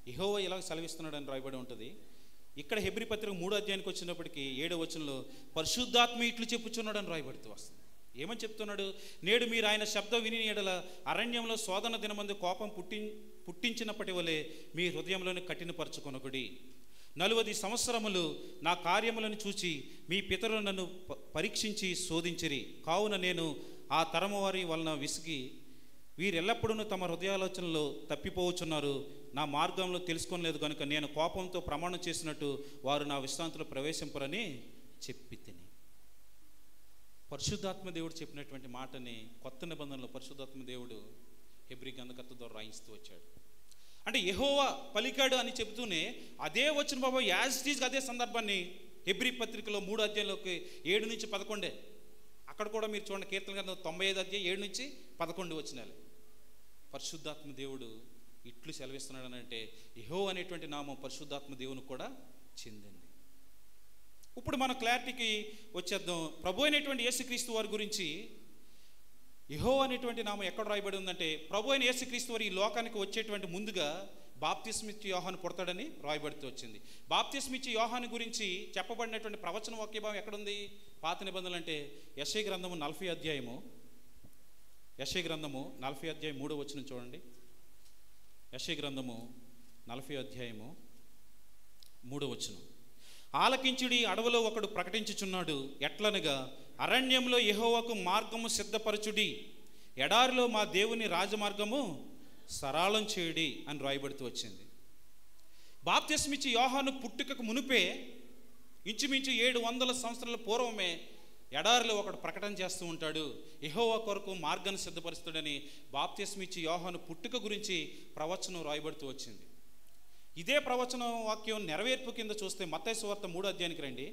Speaker 1: యెహోవా ఇలాగ సెలవిస్తున్నాడు అని రాయబడి ఉంటుంది. ఇక్కడ హెబ్రీ పత్రిక 3 అధ్యాయానికి వచ్చినప్పటికీ 7వ వచనంలో పరిశుద్ధాత్మ ఇట్లు చెప్పుచున్నాడు అని రాయబడుతూ వస్తుంది. ఏమని చెప్తున్నాడు? నేడు మీరు ఆయన శబ్దం విని ఎడల అరణ్యంలో శోధన దినమందు కోపం పుట్టించినప్పటి వలె మీ హృదయంలోని కఠినపరచుకొనకుడి. 40 సంవత్సరములు నా కార్యములను చూచి మీ పితరులు నన్ను పరీక్షించి శోధించిరి. కావున నేను ఆ తరము వారి వలన విసిగి వీరెల్లప్పుడూ తమ హృదయాలోచనలో తప్పిపోవచ్చున్నారు. నా మార్గంలో తెలుసుకోలేదు కనుక నేను కోపంతో ప్రమాణం చేసినట్టు వారు నా విశ్రాంతిలో ప్రవేశింపరని చెప్పి తిని. పరిశుద్ధాత్మ దేవుడు చెప్పినటువంటి మాటని కొత్త నిబంధనలో పరిశుద్ధాత్మ దేవుడు హెబ్రీ గ్రంథకర్త ద్వారా రాయిస్తూ వచ్చాడు. అంటే యెహోవా పలికాడు అని చెబుతూనే అదే వచ్చిన బాబు యాజ్ ఇట్ ఈజ్ అదే సందర్భాన్ని హెబ్రీ పత్రికలో 3 అధ్యాయంలోకి 7-11 అక్కడ కూడా మీరు చూడండి. కీర్తన గ్రంథం 95 అధ్యాయం 7-11 వచనాలు. పరిశుద్ధాత్మ దేవుడు ఇట్లు సెలవిస్తున్నాడు అని అంటే యెహోవా అనేటువంటి నామం పరిశుద్ధాత్మ దేవునికి కూడా చెందింది. ఇప్పుడు మన క్లారిటీకి వచ్చేద్దాం. ప్రభు అయినటువంటి యేసుక్రీస్తు వారి గురించి యెహోవా అనేటువంటి నామం ఎక్కడ రాయబడి ఉందంటే, ప్రభు అయిన యేసుక్రీస్తు వారు ఈ లోకానికి వచ్చేటువంటి ముందుగా బాప్తిస్మిచ్చి యోహాను పుడతాడని రాయబడుతూ వచ్చింది. బాప్తిస్మిచ్చి యోహాను గురించి చెప్పబడినటువంటి ప్రవచన వాక్యభావం ఎక్కడుంది? పాత నిబంధనలు అంటే యెషయా గ్రంథము 40 అధ్యాయము 3వ వచనం చూడండి. యెషయా గ్రంథము 40 అధ్యాయము 3వ వచనం. ఆలకించుడి, అడవిలో ఒకడు ప్రకటించుచున్నాడు, ఎట్లనగా అరణ్యంలో యెహోవాకు మార్గము సిద్ధపరచుడి, ఎడారిలో మా దేవుని రాజమార్గము సరళం చేయుడి అని రాయబడుతూ వచ్చింది. బాప్తిస్మిచ్చి యోహాను పుట్టుకకు మునిపే ఇంచుమించు 700 సంవత్సరాల పూర్వమే ఎడారిలో ఒకడు ప్రకటన చేస్తూ ఉంటాడు, యెహోవా కొరకు మార్గాన్ని సిద్ధపరుస్తాడని. బాప్తిస్మిచ్చి యోహాను పుట్టుక గురించి ప్రవచనం రాయబడుతూ వచ్చింది. ఇదే ప్రవచన వాక్యం నెరవేర్పు కింద చూస్తే మత్తయి సువార్త 3వ అధ్యాయానికి రండి.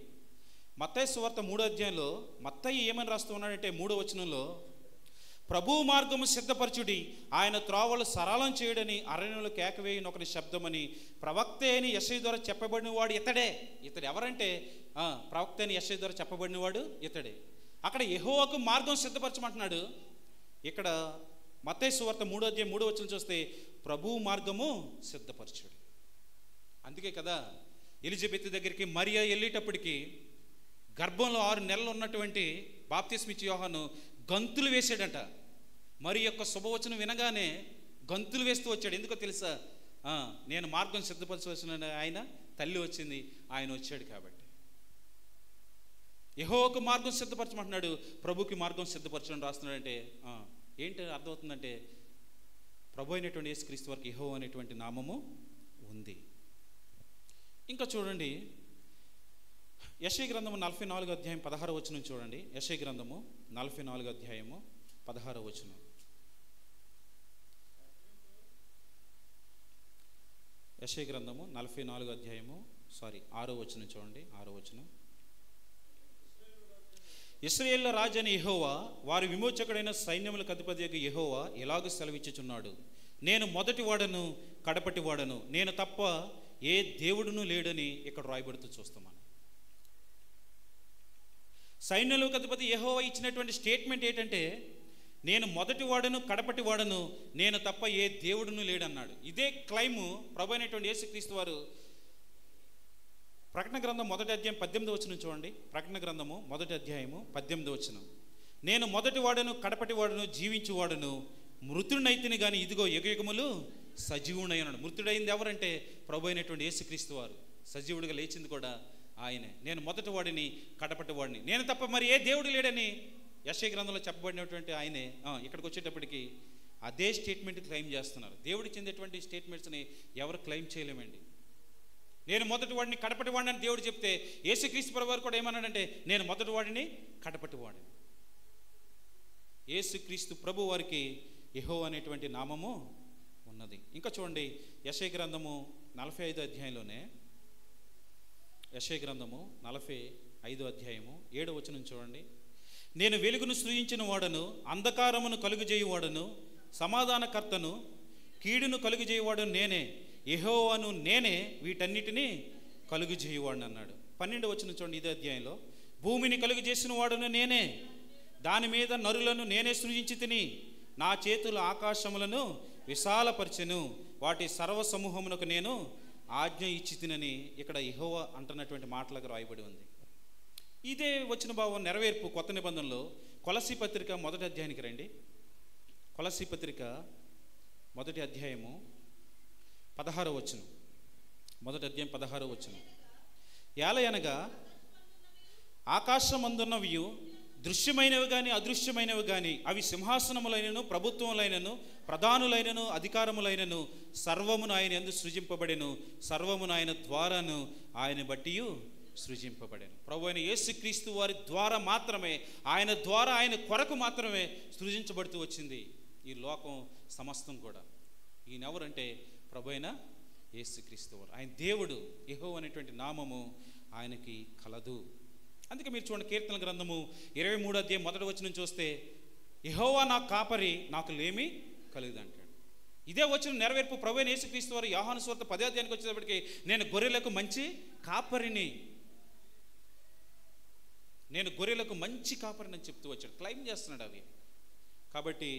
Speaker 1: మత్తయి సువార్త 3వ అధ్యాయంలో మత్తయి ఏమని రాస్తూ ఉన్నాడంటే 3వ వచనంలో, ప్రభు మార్గము సిద్ధపరచుడి, ఆయన త్రోవలు సరళం చేయడని అరణ్యంలో కేకవేయని ఒకని శబ్దమని ప్రవక్త అయిన యెషయా ద్వారా చెప్పబడిన వాడు ఇతడే. ఇతడు ఎవరంటే ప్రవక్త అయిన యెషయా ద్వారా చెప్పబడిన వాడు ఇతడే. అక్కడ యెహోవాకు మార్గం సిద్ధపరచమంటున్నాడు. ఇక్కడ మత్తయి సువార్త 3వ అధ్యాయం 3వ వచనం చూస్తే ప్రభు మార్గము సిద్ధపరచుడు. అందుకే కదా ఎలిజబెత్ దగ్గరికి మరియా వెళ్ళేటప్పటికి గర్భంలో 6 నెలలు ఉన్నటువంటి బాప్తిస్మిచ్చి యోహాను గంతులు వేసాడంట. మరి యొక్క శుభవచనం వినగానే గంతులు వేస్తూ వచ్చాడు. ఎందుకో తెలుసా? నేను మార్గం సిద్ధపరచవలసిన ఆయన తల్లి వచ్చింది, ఆయన వచ్చాడు కాబట్టి. యెహోవాకు మార్గం సిద్ధపరచమంటున్నాడు, ప్రభుకి మార్గం సిద్ధపరచడం రాస్తున్నాడంటే ఏంటి అర్థమవుతుందంటే ప్రభు అయినటువంటి యేసుక్రీస్తు వారికి యెహోవా అనేటువంటి నామము ఉంది. ఇంకా చూడండి, యెషయా గ్రంథము 44వ అధ్యాయం 16వ వచనం చూడండి. యెషయా గ్రంథము 44వ అధ్యాయము 16వ వచనం. యెషయా గ్రంథము 44వ అధ్యాయము 6వ వచనం చూడండి. 6వ వచనం. ఇశ్రాయేలు రాజు అని యెహోవా, వారి విమోచకుడైన సైన్యములకు అధిపతియగు యెహోవా ఎలాగూ సెలవిచ్చుచున్నాడు, నేను మొదటి వాడను కడపటి వాడను, నేను తప్ప ఏ దేవుడును లేడని ఇక్కడ రాయబడుతూ చూస్తాం. సైన్యులకు అధిపతి యెహోవా ఇచ్చినటువంటి స్టేట్మెంట్ ఏంటంటే, నేను మొదటి వాడను కడపటి వాడను, నేను తప్ప ఏ దేవుడును లేడన్నాడు. ఇదే క్లైము ప్రభు అయినటువంటి యేసుక్రీస్తు వారు ప్రకటన గ్రంథం 1వ అధ్యాయం 18వ వచనం చూడండి. ప్రకటన గ్రంథము 1వ అధ్యాయము 18వ వచనం. నేను మొదటి వాడను కడపటి వాడను జీవించువాడను, మృతుడినైతిని కానీ ఇదిగో యుగయుగములు సజీవుడై ఉన్నాడు. మృతుడైంది ఎవరంటే ప్రభు అయినటువంటి యేసుక్రీస్తు వారు. సజీవుడిగా లేచింది కూడా ఆయనే. నేను మొదటి వాడిని కడపటి వాడిని, నేను తప్ప మరి ఏ దేవుడు లేడని యెషయా గ్రంథంలో చెప్పబడినటువంటి ఆయనే ఇక్కడికి వచ్చేటప్పటికి అదే స్టేట్మెంట్ క్లెయిమ్ చేస్తున్నారు. దేవుడికి చెందేటువంటి స్టేట్మెంట్స్ని ఎవరు క్లెయిమ్ చేయలేమండి. నేను మొదటి వాడిని కడపటి వాడిని అని దేవుడు చెప్తే యేసుక్రీస్తు ప్రభువారు కూడా ఏమన్నాడంటే నేను మొదటి వాడిని కడపటి వాడిని. యేసుక్రీస్తు ప్రభు వారికి యెహోవా అనేటువంటి నామము ఉన్నది. ఇంకా చూడండి యెషయా గ్రంథము 45 అధ్యాయంలోనే, యెషయా గ్రంథము 45 అధ్యాయము 7వ వచనం చూడండి. నేను వెలుగును సృజించిన వాడను, అంధకారమును కలుగజేయువాడను, సమాధానకర్తను, కీడును కలుగజేయువాడను నేనే, యెహోవాను నేనే, వీటన్నిటినీ కలుగజేయువాడని అన్నాడు. 12వ వచనం చూడండి ఇదే అధ్యాయంలో, భూమిని కలుగజేసిన వాడను నేనే, దాని మీద నరులను నేనే సృజించి తిని, నా చేతుల ఆకాశములను విశాలపరచెను, వాటి సర్వ సమూహమునకు నేను ఆజ్ఞ ఇచ్చి తినని ఇక్కడ యెహోవా అంటున్నటువంటి మాటలకు రాయబడి ఉంది. ఇదే వచ్చిన భావం నెరవేర్పు కొత్త నిబంధనలో కొలస్సీ పత్రిక మొదటి అధ్యాయానికి రండి. కొలస్సీ పత్రిక మొదటి అధ్యాయము 16వ వచనం, మొదటి అధ్యాయం 16వ వచనం. ఏలయనగా ఆకాశమందున్నవి దృశ్యమైనవి కానీ అదృశ్యమైనవి కానీ, అవి సింహాసనములైనను, ప్రభుత్వములైనను, ప్రధానులైనను, అధికారములైనను, సర్వమును ఆయన యందు సృజింపబడెను, సర్వమును ఆయన ద్వారాను ఆయన బట్టి సృజింపబడెను. ప్రభు అయిన యేసుక్రీస్తు వారి ద్వారా మాత్రమే, ఆయన ద్వారా, ఆయన కొరకు మాత్రమే సృజించబడుతూ వచ్చింది ఈ లోకం సమస్తం కూడా. ఈయన ఎవరంటే ప్రభు అయిన యేసుక్రీస్తు వారు. ఆయన దేవుడు. యెహోవా అనేటువంటి నామము ఆయనకి కలదు. అందుకే మీరు చూడండి కీర్తన గ్రంథము 23వ అధ్యాయం 1వ వచనం చూస్తే, యెహోవా నా కాపరి, నాకు లేమి కలుగుదు అంటాడు. ఇదే వచ్చిన నెరవేర్పు ప్రభు అయిన యేసుక్రీస్తు వారు యోహాను సువార్త 10వ అధ్యాయానికి వచ్చేటప్పటికి నేను గొర్రెలకు మంచి కాపరిని, నేను గొర్రెలకు మంచి కాపరిని అని చెప్తూ వచ్చాడు, క్లెయిమ్ చేస్తున్నాడు అవి. కాబట్టి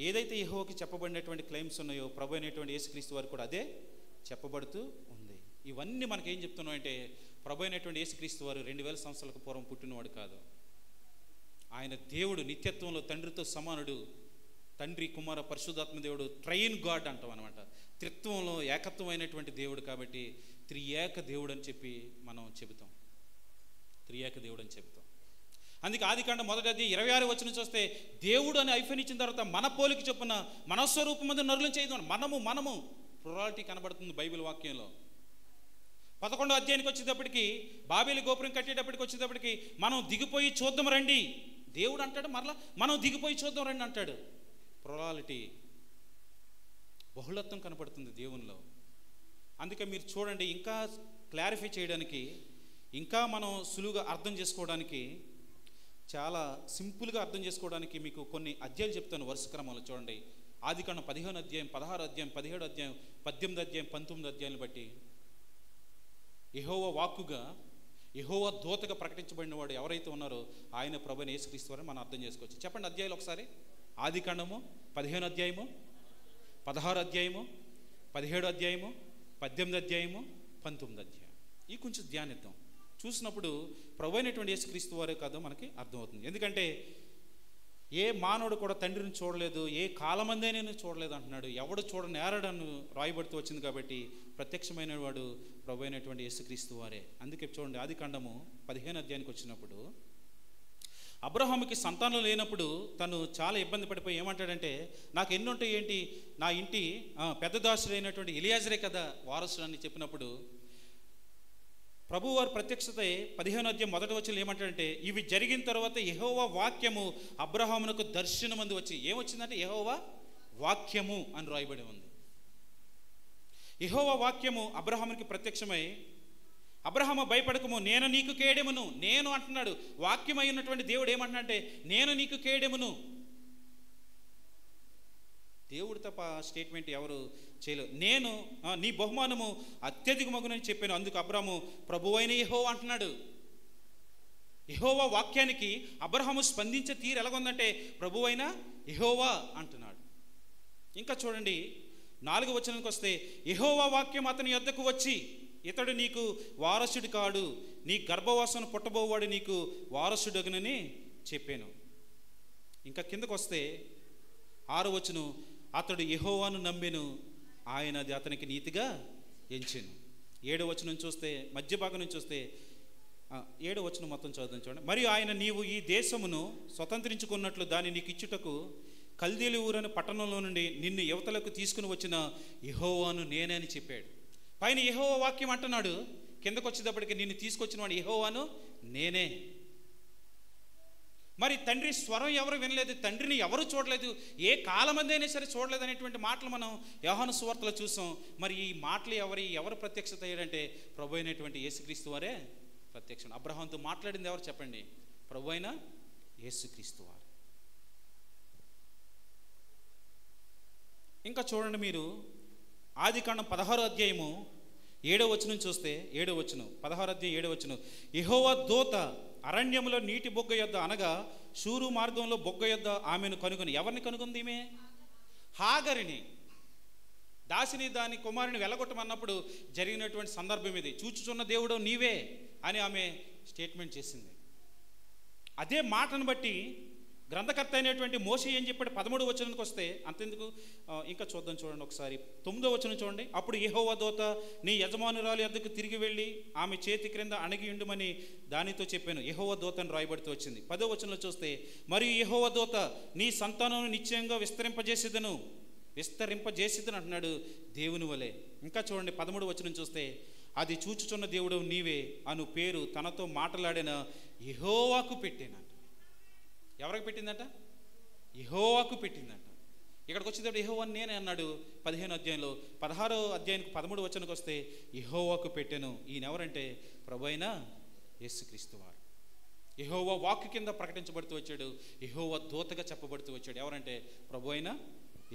Speaker 1: ఏదైతే యెహోవాకి చెప్పబడినటువంటి క్లెయిమ్స్ ఉన్నాయో ప్రభు అయినటువంటి యేసుక్రీస్తు వారు కూడా అదే చెప్పబడుతూ ఉంది. ఇవన్నీ మనకేం చెప్తున్నాం అంటే ప్రభు అయినటువంటి యేసుక్రీస్తు వారు 2000 సంవత్సరాలకు పూర్వం పుట్టినవాడు కాదు. ఆయన దేవుడు, నిత్యత్వంలో తండ్రితో సమానుడు, తండ్రి కుమార పరిశుద్ధాత్మ దేవుడు, ట్రైన్ గాడ్ అంటాం అనమాట. త్రిత్వంలో ఏకత్వమైనటువంటి దేవుడు కాబట్టి త్రియేక దేవుడు అని చెప్పి మనం చెబుతాం, త్రియేక దేవుడు అని చెబుతాం. అందుకే ఆదికాండం 1వ అధ్యాయం 26వ వచనం చూస్తే, దేవుడు అని ఐఫోన్ ఇచ్చిన తర్వాత మన పోలిక చొప్పున మనస్వరూపమందు నరులను చేయదు, మనము ప్లూరాలిటీ కనబడుతుంది బైబిల్ వాక్యంలో. 11వ అధ్యాయానికి వచ్చేటప్పటికి, బాబేలు గోపురం కట్టేటప్పటికి వచ్చేటప్పటికి, మనం దిగిపోయి చూద్దాం రండి, దేవుడు అంటాడు, మరలా మనం దిగిపోయి చూద్దాం రండి అంటాడు. ప్లూరాలిటీ, బహుళత్వం కనపడుతుంది దేవునిలో. అందుకే మీరు చూడండి, ఇంకా క్లారిఫై చేయడానికి, ఇంకా మనం సులువుగా అర్థం చేసుకోవడానికి, చాలా సింపుల్గా అర్థం చేసుకోవడానికి మీకు కొన్ని అధ్యాయాలు చెప్తాను వరుస క్రమంలో. చూడండి ఆదికాండం 15వ అధ్యాయం, 16వ అధ్యాయం, 17వ అధ్యాయం, 18వ అధ్యాయం, 19వ అధ్యాయాలను బట్టి యెహోవా వాక్కుగా, యెహోవా దూతగా ప్రకటించబడిన వాడు ఎవరైతే ఉన్నారో ఆయన ప్రభువైన యేసుక్రీస్తు వారిని మనం అర్థం చేసుకోవచ్చు. చెప్పండి అధ్యాయాలు ఒకసారి. ఆదికాండము 15వ అధ్యాయము, 16వ అధ్యాయము, 17వ అధ్యాయము, 18వ అధ్యాయము, 19వ అధ్యాయం. ఈ కొంచెం ధ్యానిద్దాం. చూసినప్పుడు ప్రభువైనటువంటి యేసుక్రీస్తు వారే కాదో మనకి అర్థమవుతుంది. ఎందుకంటే ఏ మానవుడు కూడా తండ్రిని చూడలేదు, ఏ కాలమందే నేను చూడలేదు అంటున్నాడు. ఎవడు చూడనేరడను రాయబడుతూ వచ్చింది కాబట్టి ప్రత్యక్షమైన వాడు ప్రభు అయినటువంటి యేసుక్రీస్తు వారే. అందుకే చూడండి ఆదికాండము 15వ అధ్యాయానికి వచ్చినప్పుడు, అబ్రహాముకి సంతానం లేనప్పుడు తను చాలా ఇబ్బంది పడిపోయి ఏమంటాడంటే, నాకు ఎన్ని ఉంటాయి ఏంటి, నా ఇంటి పెద్ద దాసుడైనటువంటి ఎలియాజరే కదా వారసుడు అని చెప్పినప్పుడు, ప్రభువారు ప్రత్యక్షత 15వ అధ్యాయం 1వ వచనం ఏమంటాడంటే, ఇవి జరిగిన తర్వాత యెహోవా వాక్యము అబ్రహామునకు దర్శనమందు వచ్చి, ఏమొచ్చిందంటే యెహోవా వాక్యము అని రాయబడి ఉంది. యెహోవా వాక్యము అబ్రహామునికి ప్రత్యక్షమై, అబ్రహాము భయపడకము, నేను నీకు కేడెమును, నేను అంటున్నాడు. వాక్యమై ఉన్నటువంటి దేవుడు ఏమంటున్నాడంటే నేను నీకు కేడెమును. దేవుడు తప్ప స్టేట్మెంట్ ఎవరు చేయలేదు. నేను నీ బహుమానము అత్యధికమగునని చెప్పాను. అందుకు అబ్రహాము ప్రభువైన యెహోవా అంటున్నాడు. యెహోవా వాక్యానికి అబ్రహాము స్పందించే తీరు ఎలాగుందంటే ప్రభువైన యెహోవా అంటున్నాడు. ఇంకా చూడండి 4వ వచనానికి వస్తే, యెహోవా వాక్యం అతని యొద్దకు వచ్చి, ఇతడు నీకు వారసుడు కాడు, నీ గర్భవాసన పుట్టబోవాడు నీకు వారసుడగునని చెప్పాను. ఇంకా కిందకు వస్తే 6వ వచనం, అతడు యెహోవాను నమ్మెను, ఆయన అది అతనికి నీతిగా ఎంచెను. 7వ వచనం చూస్తే, మధ్య భాగం నుంచి చూస్తే 7వ వచనం మొత్తం చదువుతాం చూడండి. మరియు ఆయన నీవు ఈ దేశమును స్వతంత్రించుకున్నట్లు దాన్ని నీకు ఇచ్చుటకు కల్దీలు ఊరని పట్టణంలో నుండి నిన్ను యువతలకు తీసుకుని వచ్చిన యెహోవాను నేనే అని చెప్పాడు. పైన యెహోవా వాక్యం అంటున్నాడు, కిందకు వచ్చేటప్పటికి నిన్ను తీసుకొచ్చిన వాడు యెహోవాను నేనే. మరి తండ్రి స్వరం ఎవరు వినలేదు, తండ్రిని ఎవరు చూడలేదు, ఏ కాలమందైనా సరే చూడలేదు అనేటువంటి మాటలు మనం యోహాను సువార్తలో చూసాం. మరి ఈ మాటలు ఎవరు ప్రత్యక్షత అయ్యాడంటే ప్రభు అయినటువంటి యేసుక్రీస్తు వారే ప్రత్యక్షం. అబ్రహాంతో మాట్లాడింది ఎవరు చెప్పండి? ప్రభు అయిన యేసుక్రీస్తు వారు. ఇంకా చూడండి మీరు ఆదికాండం 16వ అధ్యాయము 7వ వచనం చూస్తే, 7వ వచనం 16వ అధ్యాయం 7వ వచనం, యెహోవా దూత అరణ్యంలో నీటి బొగ్గ యొద్ద అనగా షూరు మార్గంలో బొగ్గ యొద్ద ఆమెను కనుగొని. ఎవరిని కనుగొంది ఈమె? హాగరిని, దాసిని దాని కుమారుని వెళ్ళగొట్టమన్నప్పుడు జరిగినటువంటి సందర్భం ఇది. చూచుచున్న దేవుడు నీవే అని ఆమె స్టేట్మెంట్ చేసింది. అదే మాటను బట్టి గ్రంథకర్త అయినటువంటి మోషే ఏం చెప్పాడు? 13వ వచనానికి వస్తే, అంతెందుకు ఇంకా చూద్దాం, చూడండి ఒకసారి 9వ వచనం చూడండి. అప్పుడు యెహోవా దూత నీ యజమానురాలి వద్దకు తిరిగి వెళ్ళి ఆమె చేతి క్రింద అణగి ఉండుమని దానితో చెప్పాను. యెహోవా దూతను రాయబడుతూ వచ్చింది. 10వ వచనంలో చూస్తే, మరియు యెహోవా దూత నీ సంతానం నిశ్చయంగా విస్తరింపజేసేదను అంటున్నాడు దేవుని వలె. ఇంకా చూడండి 13వ వచనం చూస్తే, అది చూచుచున్న దేవుడు నీవే అను పేరు తనతో మాట్లాడిన యెహోవాకు పెట్టాను. ఎవరికి పెట్టిందంట? యెహోవాకు పెట్టిందంట. ఇక్కడికి వచ్చేటప్పుడు యెహోవా నేనే అన్నాడు 15వ అధ్యాయంలో. 16వ అధ్యాయానికి 13వ వచనానికి వస్తే యెహోవాకు పెట్టాను. ఈయన ఎవరంటే ప్రభు అయిన యేసుక్రీస్తు వారు. యెహోవా వాక్కు కింద ప్రకటించబడుతూ వచ్చాడు, యెహోవా దూతగా చెప్పబడుతూ వచ్చాడు. ఎవరంటే ప్రభు అయిన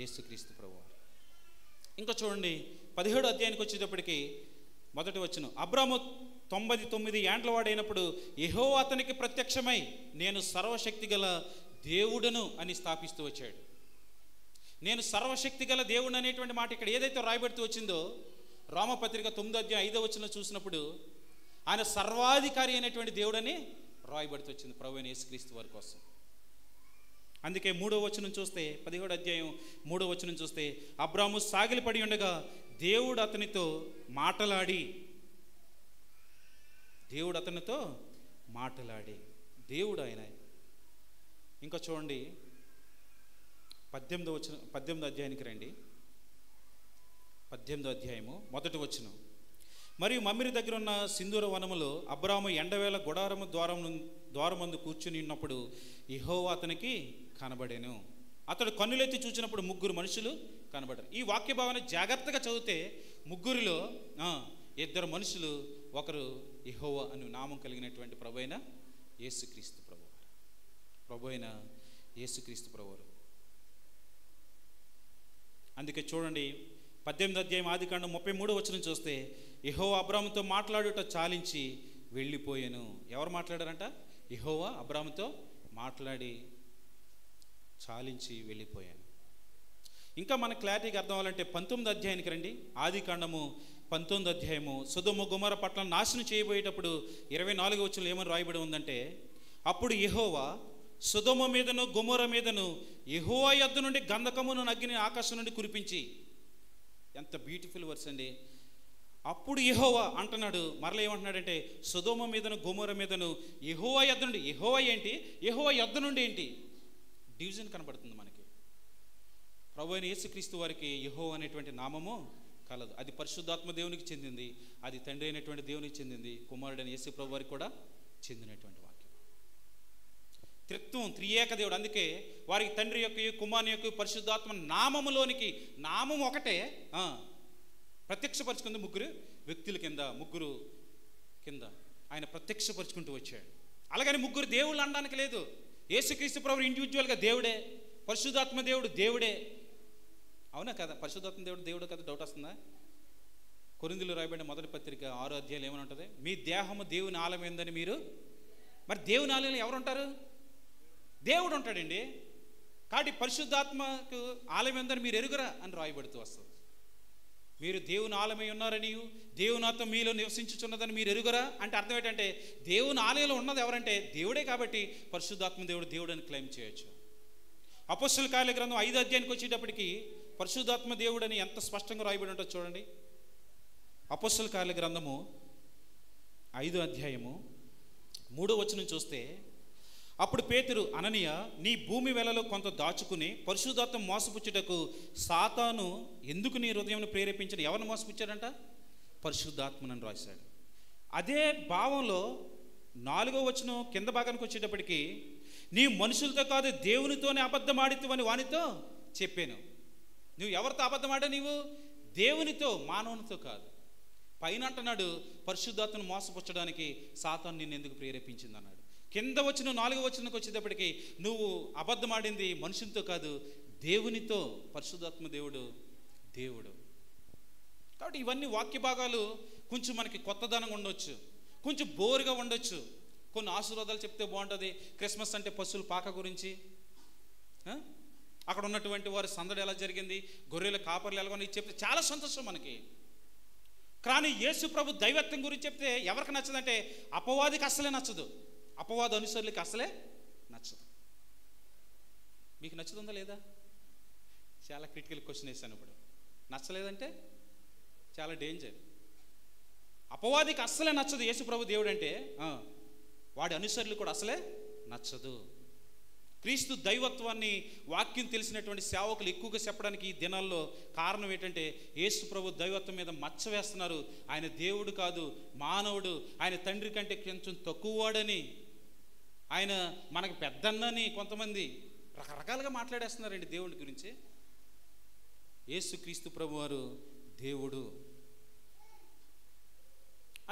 Speaker 1: యేసుక్రీస్తు ప్రభు వారు. ఇంకా చూడండి 17వ అధ్యాయానికి వచ్చేటప్పటికి మొదటి వచనం, అబ్రాము 99 ఏండ్ల వాడైనప్పుడు యెహోవా అతనికి ప్రత్యక్షమై నేను సర్వశక్తి గల దేవుడను అని స్థాపిస్తూ వచ్చాడు. నేను సర్వశక్తి గల దేవుడు అనేటువంటి మాట ఇక్కడ ఏదైతే రాయబడుతూ వచ్చిందో, రోమపత్రిక 9వ అధ్యాయం 5వ వచనం చూసినప్పుడు ఆయన సర్వాధికారి అయినటువంటి దేవుడని రాయబడుతూ వచ్చింది ప్రభు అయిన యేసుక్రీస్తు వారి కోసం. అందుకే 3వ వచనం చూస్తే, 17వ అధ్యాయం 3వ వచనం చూస్తే, అబ్రాము సాగిలపడి ఉండగా దేవుడు అతనితో మాటలాడి దేవుడు ఆయన. ఇంకా చూడండి 18వ అధ్యాయానికి రండి. 18వ అధ్యాయము 1వ వచనం, మరియు మమ్మిరి దగ్గర ఉన్న సింధూర వనములో అబ్రాము ఎండవేళ గుడారము ద్వారమందు కూర్చుని ఉన్నప్పుడు యెహోవా అతనికి కనబడెను. అతడు కన్నులెత్తి చూచినప్పుడు 3 మనుషులు కనబడ్డారు. ఈ వాక్య భావన జాగ్రత్తగా చదివితే 3లో 2 మనుషులు, ఒకరు యెహోవా అను నామం కలిగినటువంటి ప్రభు అయిన యేసుక్రీస్తు ప్రభువారు. అందుకే చూడండి 18వ అధ్యాయం ఆదికాండం 33వ వచనం చూస్తే, యెహోవా అబ్రాముతో మాట్లాడుట చాలించి వెళ్ళిపోయాను. ఎవరు మాట్లాడారంట? యెహోవా అబ్రాముతో మాట్లాడి చాలించి వెళ్ళిపోయాను. ఇంకా మన క్లారిటీగా అర్థం అవ్వాలంటే 19వ అధ్యాయానికి రండి. ఆదికాండము 19వ అధ్యాయము సొదొమ గొమొర పట్టణం నాశనం చేయబోయేటప్పుడు 24వ వచనంలో ఏమని రాయబడి ఉందంటే, అప్పుడు యెహోవా సొదొమ మీదను గొమొర మీదను యెహోవా యొద్ద నుండి గంధకమును అగ్నిని ఆకాశం నుండి కురిపించి. ఎంత బ్యూటిఫుల్ వర్స్ అండి. అప్పుడు యెహోవా అంటున్నాడు, మరలా ఏమంటున్నాడంటే సొదొమ మీదను గొమొర మీదను యెహోవా యొద్ద నుండి. యెహోవా ఏంటి? యెహోవా యొద్ద నుండి ఏంటి? డివిజన్ కనబడుతుంది మనకి. ప్రభు అయిన యేసుక్రీస్తు వారికి యెహోవా అనేటువంటి నామము కలదు. అది పరిశుద్ధాత్మ దేవునికి చెందింది, అది తండ్రి అయినటువంటి దేవునికి చెందింది, కుమారుడైన యేసు ప్రభు వారికి కూడా చెందినటువంటి వాక్యం. త్రిత్వం, త్రియేక దేవుడు. అందుకే వారికి తండ్రి యొక్క, కుమారుని యొక్క, పరిశుద్ధాత్మ నామములోనికి, నామం ఒకటే ప్రత్యక్షపరుచుకుంది 3 వ్యక్తుల కింద, 3 కింద ఆయన ప్రత్యక్షపరుచుకుంటూ వచ్చాడు. అలాగని 3 దేవుళ్ళు అనడానికి లేదు. యేసుక్రీస్తు ప్రభు ఇండివిజువల్గా దేవుడే, పరిశుద్ధాత్మ దేవుడు దేవుడే. అవునా కదా? పరిశుద్ధాత్మ దేవుడు కదా? డౌట్ వస్తుందా? కొరింథీయులకు రాయబడిన మొదటి పత్రిక 6వ అధ్యాయంలో ఏమని ఉంటుంది? మీ దేహము దేవుని ఆలయమైందని మీరు. మరి దేవుని ఆలయంలో ఎవరు ఉంటారు? దేవుడు ఉంటాడండి. కాబట్టి పరిశుద్ధాత్మకు ఆలయం ఉందని మీరు ఎరుగురా అని రాయబడుతూ వస్తుంది. మీరు దేవుని ఆలయమై ఉన్నారని, దేవుని ఆత్మ మీలో నివసించుచున్నదని మీరు ఎరుగురా అంటే అర్థం ఏంటంటే, దేవుని ఆలయంలో ఉన్నది ఎవరంటే దేవుడే. కాబట్టి పరిశుద్ధాత్మ దేవుడు అని క్లెయిమ్ చేయొచ్చు. అపోస్తలుల కార్యాల గ్రంథం 5వ అధ్యాయానికి వచ్చేటప్పటికి పరిశుద్ధాత్మ దేవుడు అని ఎంత స్పష్టంగా రాయబడి ఉంటుందో చూడండి. అపోస్తలుల కార్యాల గ్రంథము 5వ అధ్యాయము 3వ వచనం చూస్తే, అప్పుడు పేతురు, అననీయ, నీ భూమి వెలలో కొంత దాచుకుని పరిశుద్ధాత్మ మోసపుచ్చుటకు సాతాను ఎందుకు నీ హృదయంను ప్రేరేపించిన? ఎవరిని మోసపుచ్చాడంట? పరిశుద్ధాత్మనని రాశాడు. అదే భావంలో 4వ వచనం కింద భాగానికి వచ్చేటప్పటికి, నీ మనుషులతో కాదు దేవునితోనే అబద్ధం ఆడితువని వానితో చెప్పాను. నువ్వు ఎవరితో అబద్ధం ఆడా? నీవు దేవునితో, మానవునితో కాదు. పైన అంటున్నాడు పరిశుద్ధాత్మను మోసపుచ్చడానికి సాతాను నిన్ను ఎందుకు ప్రేరేపించింది అన్నాడు. కింద వచ్చిన 4వ వచనంకి వచ్చేటప్పటికి, నువ్వు అబద్ధం ఆడింది మనుషులతో కాదు దేవునితో. పరిశుద్ధాత్మ దేవుడు దేవుడు. కాబట్టి ఇవన్నీ వాక్య భాగాలు కొంచెం మనకి కొత్తదనంగా ఉండొచ్చు, కొంచెం బోరుగా ఉండొచ్చు. కొన్ని ఆశీర్వాదాలు చెప్తే బాగుంటుంది. క్రిస్మస్ అంటే పశువుల పాక గురించి, అక్కడ ఉన్నటువంటి వారి సందడి ఎలా జరిగింది, గొర్రెల కాపర్లు ఎలాగొని చెప్తే చాలా సంతోషం మనకి. కానీ యేసు ప్రభు దైవత్వం గురించి చెప్తే ఎవరికి నచ్చదంటే అపవాదికి అస్సలే నచ్చదు, అపవాద అనుసరులకి అస్సలే నచ్చదు. మీకు నచ్చుతుందా లేదా? చాలా క్రిటికల్ క్వశ్చన్ వేసాను ఇప్పుడు. నచ్చలేదంటే చాలా డేంజర్. అపవాదికి అస్సలే నచ్చదు యేసు ప్రభు దేవుడు అంటే, వాడి అనుసరులు కూడా అసలే నచ్చదు. క్రీస్తు దైవత్వాన్ని వాక్యం తెలిసినటువంటి సేవకులు ఎక్కువగా చెప్పడానికి ఈ దినాల్లో కారణం ఏంటంటే, యేసు ప్రభు దైవత్వం మీద మచ్చ వేస్తున్నారు. ఆయన దేవుడు కాదు, మానవుడు, ఆయన తండ్రి కంటే కొంచెం తక్కువవాడని, ఆయన మనకు పెద్దన్నని కొంతమంది రకరకాలుగా మాట్లాడేస్తున్నారండి దేవుడి గురించి. యేసు క్రీస్తు ప్రభు వారు దేవుడు.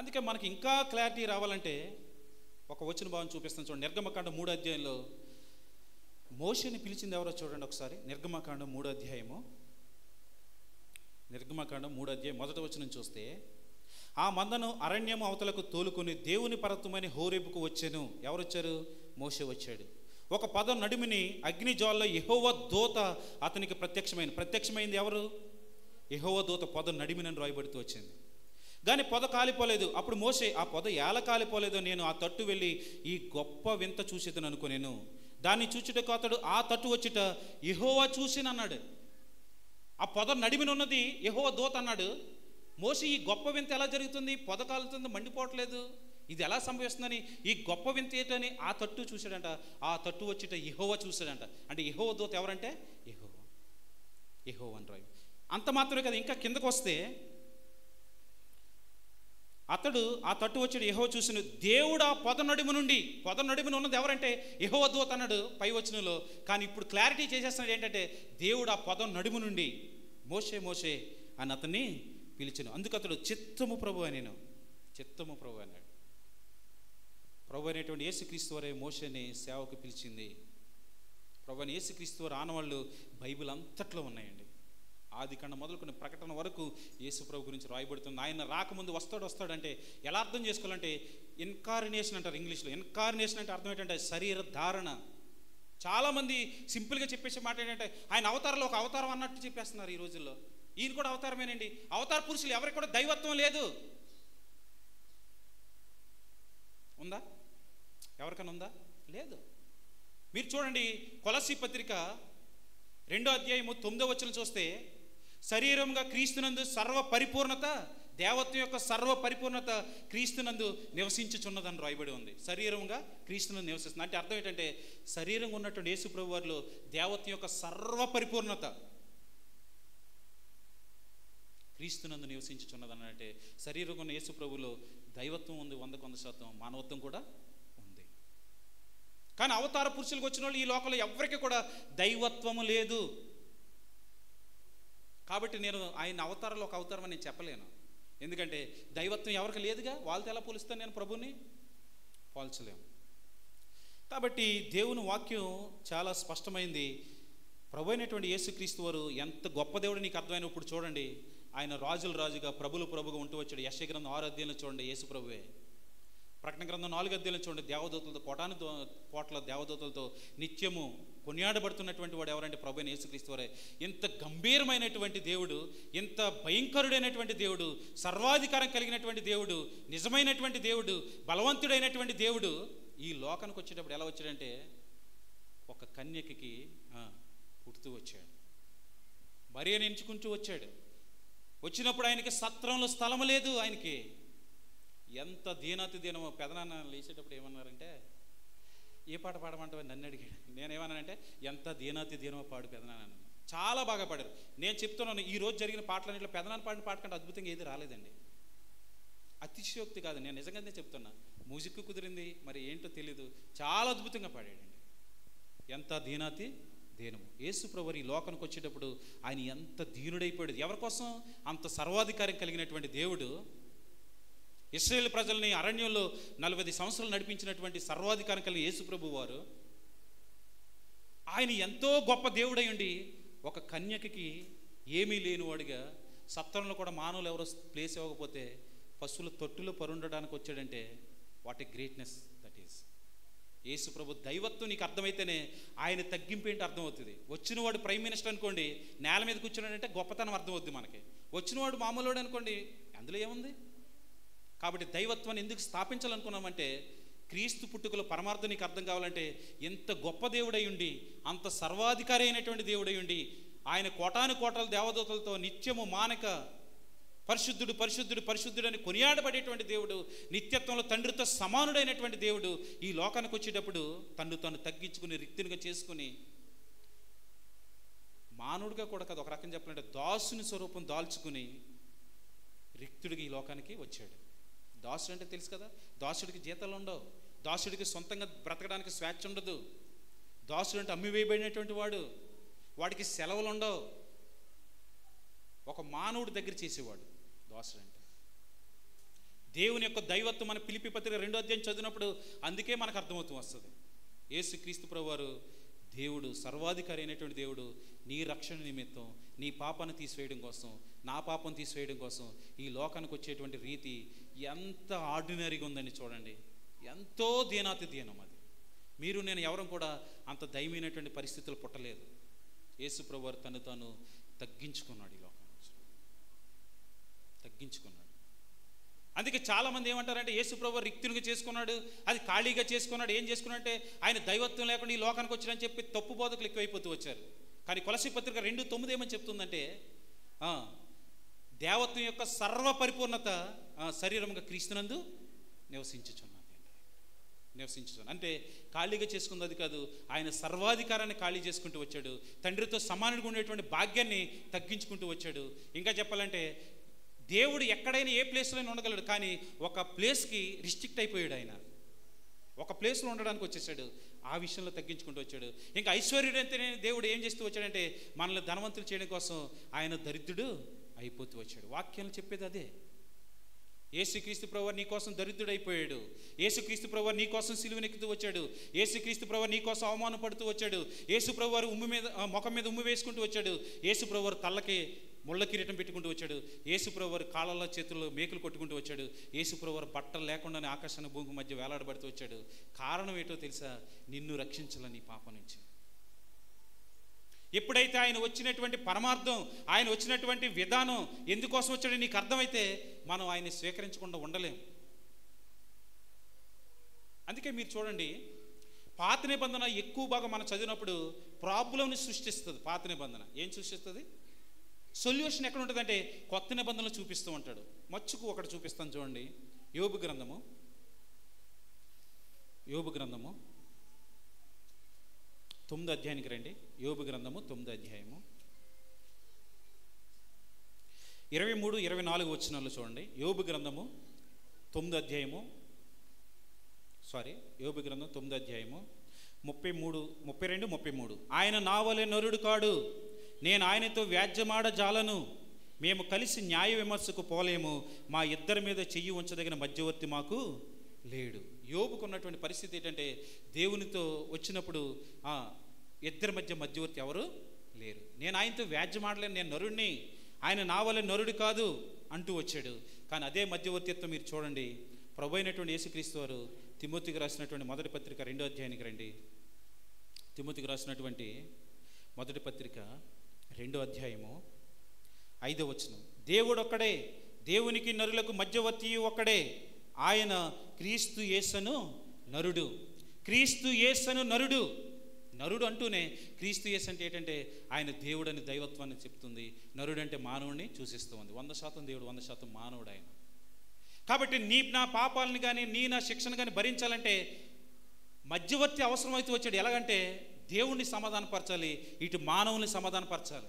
Speaker 1: అందుకే మనకి ఇంకా క్లారిటీ రావాలంటే ఒక వచన భావం చూపిస్తాను చూడండి. నిర్గమకాండం 3వ అధ్యాయంలో మోషేని పిలిచింది ఎవరో చూడండి ఒకసారి. నిర్గమకాండం 3వ అధ్యాయము, నిర్గమకాండం 3వ అధ్యాయం 1వ వచనం చూస్తే, ఆ మందను అరణ్యము అవతలకు తోలుకొని దేవుని పర్వతమైన హోరేబుకు వచ్చాను. ఎవరు వచ్చారు? మోషే వచ్చాడు. ఒక పదం నడుమిని అగ్నిజ్వాలలో యెహోవా దూత అతనికి ప్రత్యక్షమైంది ఎవరు? యెహోవా దూత పొద నడిమినని రాయబడుతూ వచ్చింది. కానీ పొద కాలిపోలేదు. అప్పుడు మోషే, ఆ పొద ఎలా కాలిపోలేదో నేను ఆ తట్టు వెళ్ళి ఈ గొప్ప వింత చూసేదని అనుకునేను. దాన్ని చూచుటకు అతడు ఆ తట్టు వచ్చిట యెహోవా చూసినన్నాడు. ఆ పొద నడిమిన ఉన్నది యెహోవా దూత అన్నాడు. మోషే, ఈ గొప్ప వింత ఎలా జరుగుతుంది? పొద కాలుతుంది, మండిపోవట్లేదు, ఇది ఎలా సంభవిస్తుందని ఈ గొప్ప వింత ఏంటని ఆ తట్టు చూశాడంట. ఆ తట్టు వచ్చిట యెహోవా చూశాడంట. అంటే యెహోవా దూత ఎవరంటే యెహోవా అని రాయి. అంత మాత్రమే కదా, ఇంకా కిందకు వస్తే, అతడు ఆ తట్టు వచ్చాడు, యెహోవా చూసిన దేవుడు ఆ పొద నడుము ఉన్నది ఎవరంటే యెహోవా దూత అన్నాడు పై వచనంలో. కానీ ఇప్పుడు క్లారిటీ చేసేస్తున్నాడు ఏంటంటే, దేవుడు ఆ పొద నడుము నుండి మోషే మోషే అని అతన్ని పిలిచాను. అందుకు అతడు చిత్తము ప్రభు అని అన్నాడు. ప్రభు అనేటువంటి యేసుక్రీస్తు వారే మోషేని సేవకు పిలిచింది. ప్రభు అని యేసుక్రీస్తు వారు ఆనవాళ్ళు బైబిల్ అంతట్లో ఉన్నాయండి. ఆది కాండం మొదలుకొని ప్రకటన వరకు యేసు ప్రభు గురించి రాయబడుతుంది. ఆయన రాకముందు వస్తాడంటే ఎలా అర్థం చేసుకోవాలంటే, ఇన్కార్నేషన్ అంటారు ఇంగ్లీష్లో. ఇన్కార్నేషన్ అంటే అర్థం ఏంటంటే శరీర ధారణ. చాలామంది సింపుల్గా చెప్పేసే మాట ఏంటంటే, ఆయన అవతారంలో ఒక అవతారం అన్నట్టు చెప్పేస్తున్నారు ఈ రోజుల్లో. ఈయన కూడా అవతారమేనండి. అవతార పురుషులు ఎవరికి కూడా దైవత్వం లేదు. ఉందా? ఎవరికైనా ఉందా? లేదు. మీరు చూడండి, కొలస్సీ పత్రిక 2వ అధ్యాయము 9వ వచనం చూస్తే, శరీరంగా క్రీస్తునందు సర్వ పరిపూర్ణత, దేవత్వం యొక్క సర్వ పరిపూర్ణత క్రీస్తునందు నివసించుచున్నదని రాయబడి ఉంది. శరీరంగా క్రీస్తునందు నివసిస్తుంది అంటే అర్థం ఏంటంటే, శరీరంగా ఉన్నటువంటి యేసు ప్రభు వారిలో దేవత్వం యొక్క సర్వ పరిపూర్ణత క్రీస్తునందు నివసించుచున్నదని. అంటే శరీరంగా ఉన్న యేసు ప్రభులో దైవత్వం ఉంది 100%, మానవత్వం కూడా ఉంది. కానీ అవతార పురుషులకు వచ్చిన వాళ్ళు ఈ లోకంలో ఎవరికి కూడా దైవత్వము లేదు. కాబట్టి నేను ఆయన అవతారంలో ఒక అవతారం అని నేను చెప్పలేను. ఎందుకంటే దైవత్వం ఎవరికి లేదుగా. వాళ్ళతో ఎలా పోలుస్తాను నేను ప్రభుని? పోల్చలేము. కాబట్టి దేవుని వాక్యం చాలా స్పష్టమైంది. ప్రభు అయినటువంటి యేసుక్రీస్తు వారు ఎంత గొప్ప దేవుడు నీకు అర్థమైన ఇప్పుడు చూడండి. ఆయన రాజుల రాజుగా ప్రభుగా ఉంటూ వచ్చాడు. యెషయా గ్రంథం 6వ అధ్యాయంలో చూడండి యేసు ప్రభువే. ప్రకటన గ్రంథం 4వ అధ్యాయంలో చూడండి, దేవదూతలతో కోట్ల దేవదూతలతో నిత్యము కొనియాడబడుతున్నటువంటి వాడు ఎవరంటే ప్రభు అయిన యేసుక్రీస్తు వారే. ఎంత గంభీరమైనటువంటి దేవుడు, ఎంత భయంకరుడైనటువంటి దేవుడు, సర్వాధికారం కలిగినటువంటి దేవుడు, నిజమైనటువంటి దేవుడు, బలవంతుడైనటువంటి దేవుడు ఈ లోకానికి వచ్చేటప్పుడు ఎలా వచ్చాడంటే ఒక కన్యకకి పుడుతూ వచ్చాడు. మరియను ఎంచుకుంటూ వచ్చాడు. వచ్చినప్పుడు ఆయనకి సత్రంలో స్థలము లేదు. ఆయనకి ఎంత దీనాతి దీనమో. పెదనాన్న లేచేటప్పుడు ఏమన్నారంటే, ఏ పాట పాడమంటావని నన్ను అడిగాడు. నేనేమన్నానంటే, ఎంత దీనాతి దీనమో పాడు పెదనాన్న. చాలా బాగా పాడారు. నేను చెప్తున్నాను, ఈ రోజు జరిగిన పాటలన్నింటిలో పెదనాన్న పాడిన పాట కంటే అద్భుతంగా ఏది రాలేదండి. అతిశయోక్తి కాదు, నేను నిజంగానే చెప్తున్నా. మ్యూజిక్ కుదిరింది, మరి ఏంటో తెలీదు, చాలా అద్భుతంగా పాడాడండి. ఎంత దీనాతి దీనము. యేసు ప్రభువు ఈ లోకానికి వచ్చేటప్పుడు ఆయన ఎంత దీనుడైపోయాడు. ఎవరి కోసం? అంత సర్వాధికారం కలిగినటువంటి దేవుడు ఇశ్రాయేలు ప్రజల్ని అరణ్యంలో 40 సంవత్సరాలు నడిపించినటువంటి సర్వాధికారం కలిగిన యేసు ప్రభువు వారు, ఆయన ఎంతో గొప్ప దేవుడై ఉండి ఒక కన్యకకి ఏమీ లేనివాడిగా, సత్రంలో కూడా మానవులు ఎవరో ప్లేస్ ఇవ్వకపోతే పశువుల తొట్టులో పరుండడానికి వచ్చాడంటే what a greatness that is. యేసు ప్రభు దైవత్వం నీకు అర్థమైతేనే ఆయన తగ్గింపు ఏంటి అర్థమవుతుంది. వచ్చినవాడు ప్రైమ్ మినిస్టర్ అనుకోండి, నేల మీద కూర్చున్నాడంటే గొప్పతనం అర్థమవుద్ది మనకి. వచ్చినవాడు మామూలువాడు అనుకోండి, అందులో ఏముంది? కాబట్టి దైవత్వాన్ని ఎందుకు స్థాపించాలనుకున్నామంటే, క్రీస్తు పుట్టుకలో పరమార్థం నీకు అర్థం కావాలంటే, ఎంత గొప్ప దేవుడై ఉండి, అంత సర్వాధికారి అయినటువంటి దేవుడై ఉండి, ఆయన కోటాను కోటాల దేవదూతలతో నిత్యము మానక పరిశుద్ధుడు పరిశుద్ధుడు పరిశుద్ధుడు అని కొనియాడబడేటువంటి దేవుడు, నిత్యత్వంలో తండ్రితో సమానుడైనటువంటి దేవుడు ఈ లోకానికి వచ్చేటప్పుడు తన్ను తాను తగ్గించుకుని రిక్తునిగా చేసుకుని, మానవుడిగా కూడా కాదు, ఒక రకం చెప్పాలంటే దాసుని స్వరూపం దాల్చుకుని రిక్తుడికి ఈ లోకానికి వచ్చాడు. దాసుడు అంటే తెలుసు కదా, దాసుడికి జీతాలు ఉండవు, దాసుడికి సొంతంగా బ్రతకడానికి స్వేచ్ఛ ఉండదు, దాసుడు అంటే అమ్మివేయబడినటువంటి వాడు, వాడికి సెలవులు ఉండవు, ఒక మానవుడి దగ్గర చేసేవాడు దాసుడు అంటే. దేవుని యొక్క దైవత్వం మన ఫిలిప్పీ పత్రిక 2వ అధ్యాయం చదివినప్పుడు అందుకే మనకు అర్థమవుతూ వస్తుంది. యేసు క్రీస్తు ప్రభువారు దేవుడు, సర్వాధికారి అయినటువంటి దేవుడు, నీ రక్షణ నిమిత్తం, నీ పాపాన్ని తీసివేయడం కోసం, నా పాపం తీసివేయడం కోసం ఈ లోకానికి వచ్చేటువంటి రీతి ఎంత ఆర్డినరీగా ఉందని చూడండి. ఎంతో దీనాతి దీనం అది. మీరు నేను ఎవరం కూడా అంత దయమైనటువంటి పరిస్థితులు పుట్టలేదు. యేసు ప్రభువారు తను తాను తగ్గించుకున్నాడు, ఈ లోకానికి తగ్గించుకున్నాడు. అందుకే చాలామంది ఏమంటారంటే యేసు ప్రభువారు రిక్తునిగా చేసుకున్నాడు, అది ఖాళీగా చేసుకున్నాడు. ఏం చేసుకున్నాడు అంటే ఆయన దైవత్వం లేకుండా ఈ లోకానికి వచ్చాడని చెప్పి తప్పు బోధకులు ఎక్కువైపోతూ వచ్చారు. కానీ కొలసీ పత్రిక 2:9 ఏమని చెప్తుందంటే, దేవత్వం యొక్క సర్వ పరిపూర్ణత శరీరంగా క్రీస్తునందు నివసించుచున్నది. అంటే ఖాళీగా చేసుకుంది అది కాదు, ఆయన సర్వాధికారాన్ని ఖాళీ చేసుకుంటూ వచ్చాడు, తండ్రితో సమానంగా ఉండేటువంటి భాగ్యాన్ని తగ్గించుకుంటూ వచ్చాడు. ఇంకా చెప్పాలంటే దేవుడు ఎక్కడైనా ఏ ప్లేస్లో ఉండగలడు, కానీ ఒక ప్లేస్కి రిస్ట్రిక్ట్ అయిపోయాడు. ఆయన ఒక ప్లేస్లో ఉండడానికి వచ్చేసాడు, ఆ విషయంలో తగ్గించుకుంటూ వచ్చాడు. ఇంకా ఐశ్వర్యుడు అంటేనే దేవుడు ఏం చేస్తూ వచ్చాడంటే మనల్ని ధనవంతులు చేయడం కోసం ఆయన దరిద్రుడు అయిపోతూ వచ్చాడు. వాక్యాలు చెప్పేది అదే. యేసుక్రీస్తు ప్రభువారు నీ కోసం దరిద్రుడు అయిపోయాడు, యేసుక్రీస్తు ప్రభువారు నీ కోసం సిలువనెక్కుతూ వచ్చాడు, యేసుక్రీస్తు ప్రభువారు నీ కోసం అవమానం పడుతూ వచ్చాడు, యేసు ప్రభువారు ముఖం మీద ఉమ్ము వేసుకుంటూ వచ్చాడు, యేసు ప్రభువారు తల్లకి ముళ్ళ కిరీటం పెట్టుకుంటూ వచ్చాడు, యేసు ప్రభువారు కాళ్ళల్లో చేతుల్లో మేకులు కొట్టుకుంటూ వచ్చాడు, యేసు ప్రభువారు బట్టలు లేకుండానే ఆకాశాన్ని భూమి మధ్య వేలాడబడుతూ వచ్చాడు. కారణం ఏంటో తెలుసా? నిన్ను రక్షించాలని పాపం నుంచి. ఎప్పుడైతే ఆయన వచ్చినటువంటి పరమార్థం, ఆయన వచ్చినటువంటి విధానం ఎందుకోసం వచ్చాడో నీకు అర్థమైతే మనం ఆయన్ని స్వీకరించకుండా ఉండలేం. అందుకే మీరు చూడండి, పాత నిబంధన ఎక్కువ బాగా మనం చదివినప్పుడు ప్రాబ్లంని సృష్టిస్తుంది. పాత నిబంధన ఏం సృష్టిస్తుంది? సొల్యూషన్ ఎక్కడ ఉంటుందంటే కొత్త నిబంధనలు చూపిస్తూ ఉంటాడు. మచ్చుకు ఒకటి చూపిస్తాను చూడండి. యోబు గ్రంథము 9వ అధ్యాయానికి రండి. యోబు గ్రంథము 9వ అధ్యాయము 23-24 వచనాలు చూడండి. యోబు గ్రంథము 9వ అధ్యాయము యోబు గ్రంథం 9వ అధ్యాయము 32-33. ఆయన నా వలె నరుడు కాడు, నేను ఆయనతో వ్యాజ్యమాడ జాలను, మేము కలిసి న్యాయ విమర్శకు పోలేము, మా ఇద్దరి మీద చెయ్యి ఉంచదగిన మధ్యవర్తి మాకు లేడు. యోబుకు ఉన్నటువంటి పరిస్థితి ఏంటంటే దేవునితో వచ్చినప్పుడు ఇద్దరి మధ్య మధ్యవర్తి ఎవరు లేరు. నేను ఆయనతో వ్యాజ్యమాడలేను, నేను నరుడిని, ఆయన నా వల్ల నరుడు కాదు అంటూ వచ్చాడు. కానీ అదే మధ్యవర్తిత్వం మీరు చూడండి. ప్రభు అయినటువంటి యేసుక్రీస్తు వారు తిమోతికి రాసినటువంటి మొదటి పత్రిక 2వ అధ్యాయానికి రండి. తిమోతికి రాసినటువంటి మొదటి పత్రిక 2వ అధ్యాయము 5వ వచనం. దేవుడు ఒక్కడే, దేవునికి నరులకు మధ్యవర్తి ఒక్కడే, ఆయన క్రీస్తు యేసును నరుడు. క్రీస్తు యేసును నరుడు. నరుడు అంటూనే క్రీస్తు యేసు అంటే ఏంటంటే ఆయన దేవుడని దైవత్వాన్ని చెప్తుంది. నరుడు అంటే మానవుడిని సూచిస్తూ ఉంది. 100% దేవుడు, 100% మానవుడు ఆయన. కాబట్టి నా పాపాలని కానీ నా శిక్షను కానీ భరించాలంటే మధ్యవర్తి అవసరమైతే వచ్చాడు. ఎలాగంటే దేవుణ్ణి సమాధానపరచాలి, ఇటు మానవుల్ని సమాధానపరచాలి.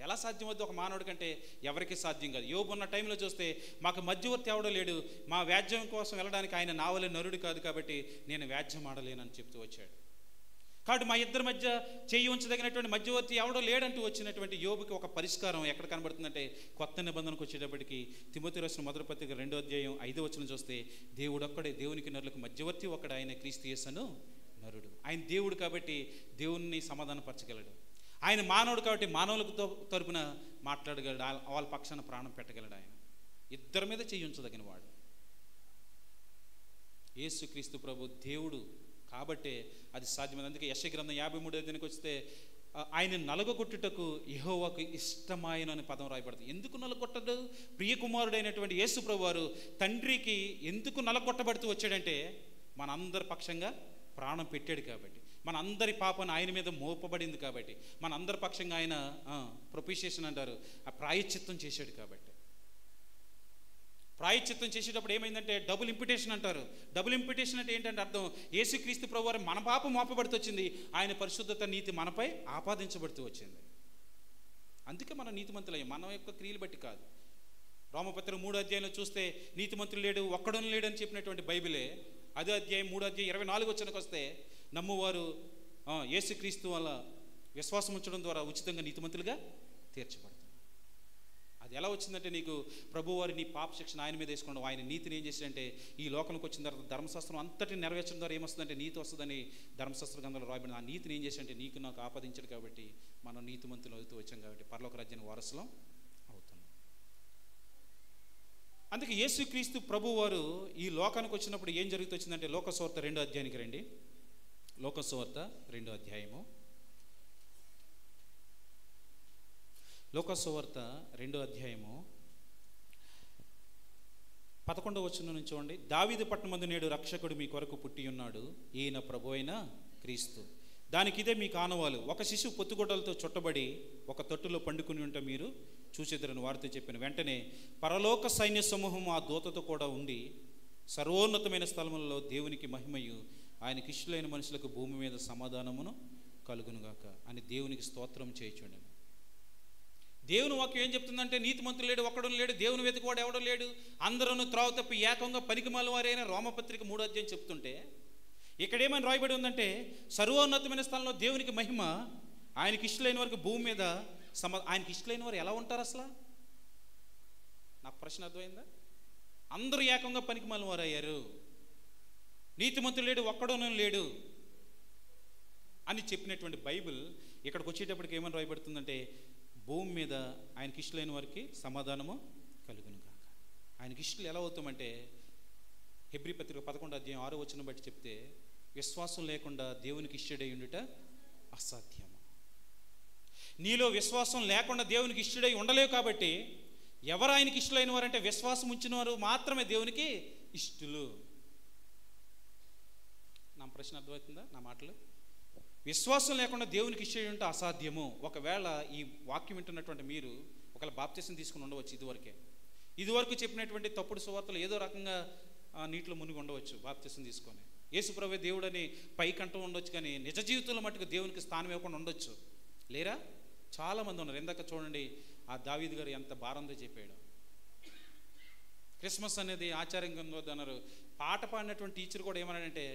Speaker 1: ఎలా సాధ్యం అవుతుంది ఒక మానవుడి కంటే? ఎవరికి సాధ్యం కాదు. యోబు ఉన్న టైంలో చూస్తే మాకు మధ్యవర్తి ఎవడో లేడు, మా వ్యాజ్యం కోసం వెళ్ళడానికి ఆయన నావలే నరుడు కాదు, కాబట్టి నేను వ్యాజ్యం ఆడలేనని చెప్తూ వచ్చాడు. కాబట్టి మా ఇద్దరి మధ్య చేయి ఉంచదగినటువంటి మధ్యవర్తి ఎవడో లేడంటూ వచ్చినటువంటి యోబుకి ఒక పరిష్కారం ఎక్కడ కనబడుతుందంటే, కొత్త నిబంధనకు వచ్చేటప్పటికి తిమోతి రాసిన మొదటి పత్రిక 2వ అధ్యాయం 5వ వచనం చూస్తే, దేవుడు ఒక్కడే, దేవునికి నరులకు మధ్యవర్తి ఒక్కడే, ఆయన క్రీస్తు యేసును నరుడు. ఆయన దేవుడు కాబట్టి దేవుణ్ణి సమాధానపరచగలడు. ఆయన మానవుడు కాబట్టి మానవులకు తరపున మాట్లాడగలడు, వాళ్ళ పక్షాన ప్రాణం పెట్టగలడు. ఆయన ఇద్దరి మీద చేయి ఉంచదగిన వాడు. యేసుక్రీస్తు ప్రభు దేవుడు కాబట్టే అది సాధ్యమైంది. అందుకే యెషయా గ్రంథం 53వ అధ్యాయానికి వస్తే, ఆయన నలగొట్టుటకు యెహోవాకు ఇష్టమాయను అనే పదం రాయబడుతుంది. ఎందుకు నలగొట్టడు? ప్రియకుమారుడైనటువంటి యేసు ప్రభు వారు తండ్రికి ఎందుకు నలగొట్టబడుతూ వచ్చాడంటే, మనందరి పక్షంగా ప్రాణం పెట్టాడు కాబట్టి, మన అందరి పాపను ఆయన మీద మోపబడింది కాబట్టి, మన అందరి పక్షంగా ఆయన ప్రొపిషియేషన్ అంటారు, ఆ ప్రాయశ్చిత్తం చేశాడు కాబట్టి. ప్రాయశ్చిత్తం చేసేటప్పుడు ఏమైందంటే డబుల్ ఇంపిటేషన్ అంటారు. డబుల్ ఇంపిటేషన్ అంటే ఏంటంటే అర్థం, యేసుక్రీస్తు ప్రభు వారు మన పాపం మోపబడుతూ వచ్చింది, ఆయన పరిశుద్ధత నీతి మనపై ఆపాదించబడుతూ వచ్చింది. అందుకే మనం నీతిమంతులయ్యాం, మన యొక్క క్రియలు బట్టి కాదు. రోమపత్రిక 3వ అధ్యాయంలో చూస్తే నీతిమంతులు లేడు, ఒక్కడను లేడని చెప్పినటువంటి బైబిలే. అదే అధ్యాయం 3వ అధ్యాయం 24వ వచనానికి వస్తే, నమ్మువారు యేసుక్రీస్తు వల్ల విశ్వాసం ఉంచడం ద్వారా ఉచితంగా నీతిమంతులుగా తీర్చబడతారు. అది ఎలా వచ్చిందంటే, నీకు ప్రభువారి నీ పాప శిక్షణ ఆయన మీద వేసుకోవడం, ఆయన నీతిని ఏం చేశాడంటే, ఈ లోకంలోకి వచ్చిన తర్వాత ధర్మశాస్త్రం అంతటిని నెరవేర్చడం ద్వారా ఏమొస్తుందంటే నీతి వస్తుందని ధర్మశాస్త్ర గ్రంథంలో రాయబడింది. ఆ నీతిని ఏం చేశాడంటే నీకు నాకు ఆపాదించాడు కాబట్టి మనం నీతిమంతులు అవుతూ వచ్చాం కాబట్టి పరలోక రాజ్యానికి వారసులం అవుతున్నాం. అందుకే యేసుక్రీస్తు ప్రభు వారు ఈ లోకానికి వచ్చినప్పుడు ఏం జరుగుతూ వచ్చిందంటే, లోకసువార్త 2వ అధ్యాయానికి రండి. లోకసువార్త 2వ అధ్యాయము, లోకసువార్త 2వ అధ్యాయము 11వ వచనం నుంచి చూడండి. దావీదు పట్టణమందు నేడు రక్షకుడు మీ కొరకు పుట్టి ఉన్నాడు, ఈయన ప్రభు అయిన క్రీస్తు. దానికి ఇదే మీకు ఆనవాలు, ఒక శిశువు పొత్తుగొడ్డలతో చుట్టబడి ఒక తొట్టులో పండుకుని ఉంటే మీరు చూసేద్దరని వారితో చెప్పిన వెంటనే పరలోక సైన్య సమూహం ఆ దూతతో కూడా ఉండి, సర్వోన్నతమైన స్థలములలో దేవునికి మహిమయు ఆయనకి ఇష్టలైన మనుషులకు భూమి మీద సమాధానమును కలుగునుగాక అని దేవునికి స్తోత్రం చేయుచుండెను. దేవుని వాక్యం ఏం చెప్తుందంటే, నీతిమంతులు లేడు, ఒక్కడు లేడు, దేవుని వెతుకువాడు ఎవడో లేడు, అందరూ త్రోవ తప్పి ఏకంగా పనికిమాల వారైన రోమపత్రిక 3వ అధ్యాయం చెప్తుంటే, ఇక్కడ ఏమని రాయబడి ఉందంటే, సర్వోన్నతమైన స్థలంలో దేవునికి మహిమ, ఆయనకి ఇష్టలైన వారికి భూమి మీద ఆయనకి ఇష్టలైన వారు ఎలా ఉంటారు అసలు? నాకు ప్రశ్న అర్థమైందా? అందరూ ఏకంగా పనికిమాల వారు అయ్యారు, నీతిమంతులు లేడు, ఒక్కడోనూ లేడు అని చెప్పినటువంటి బైబిల్ ఇక్కడికి వచ్చేటప్పటికి ఏమని రాయబడుతుందంటే, భూమి మీద ఆయనకి ఇష్టలైన వారికి సమాధానము కలుగును కాక. ఆయనకి ఇష్టలు ఎలా అవుతామంటే, హెబ్రీ పత్రిక 11వ అధ్యాయం 6వ వచనం బట్టి చెప్తే, విశ్వాసం లేకుండా దేవునికి ఇష్టడై ఉండుట అసాధ్యము. నీలో విశ్వాసం లేకుండా దేవునికి ఇష్టడై ఉండలేవు కాబట్టి, ఎవరు ఆయనకి ఇష్టలైన వారంటే విశ్వాసం ఉంచిన వారు మాత్రమే దేవునికి ఇష్టలు. నా ప్రశ్న అర్థమవుతుందా? నా మాటలు విశ్వాసం లేకుండా దేవునికి ఇష్టం ఉంటే అసాధ్యము. ఒకవేళ ఈ వాక్యం వింటున్నటువంటి మీరు ఒకవేళ బాప్తిసం తీసుకుని ఉండవచ్చు, ఇదివరకు చెప్పినటువంటి తప్పుడు సువార్తలు ఏదో రకంగా నీటిలో మునిగి ఉండవచ్చు బాప్తిసం తీసుకొని. యేసుప్రభువే దేవుడని పైకంటూ ఉండొచ్చు, కానీ నిజ జీవితంలో మటుకు దేవునికి స్థానం ఇవ్వకుండా ఉండొచ్చు. లేరా? చాలామంది ఉన్నారు. ఇందాక చూడండి, ఆ దావీదు గారు ఎంత భారంతో చెప్పాడు. క్రిస్మస్ అనేది ఆచార్యంగా అన్నారు. పాట పాడినటువంటి టీచర్ కూడా ఏమన్నాడంటే,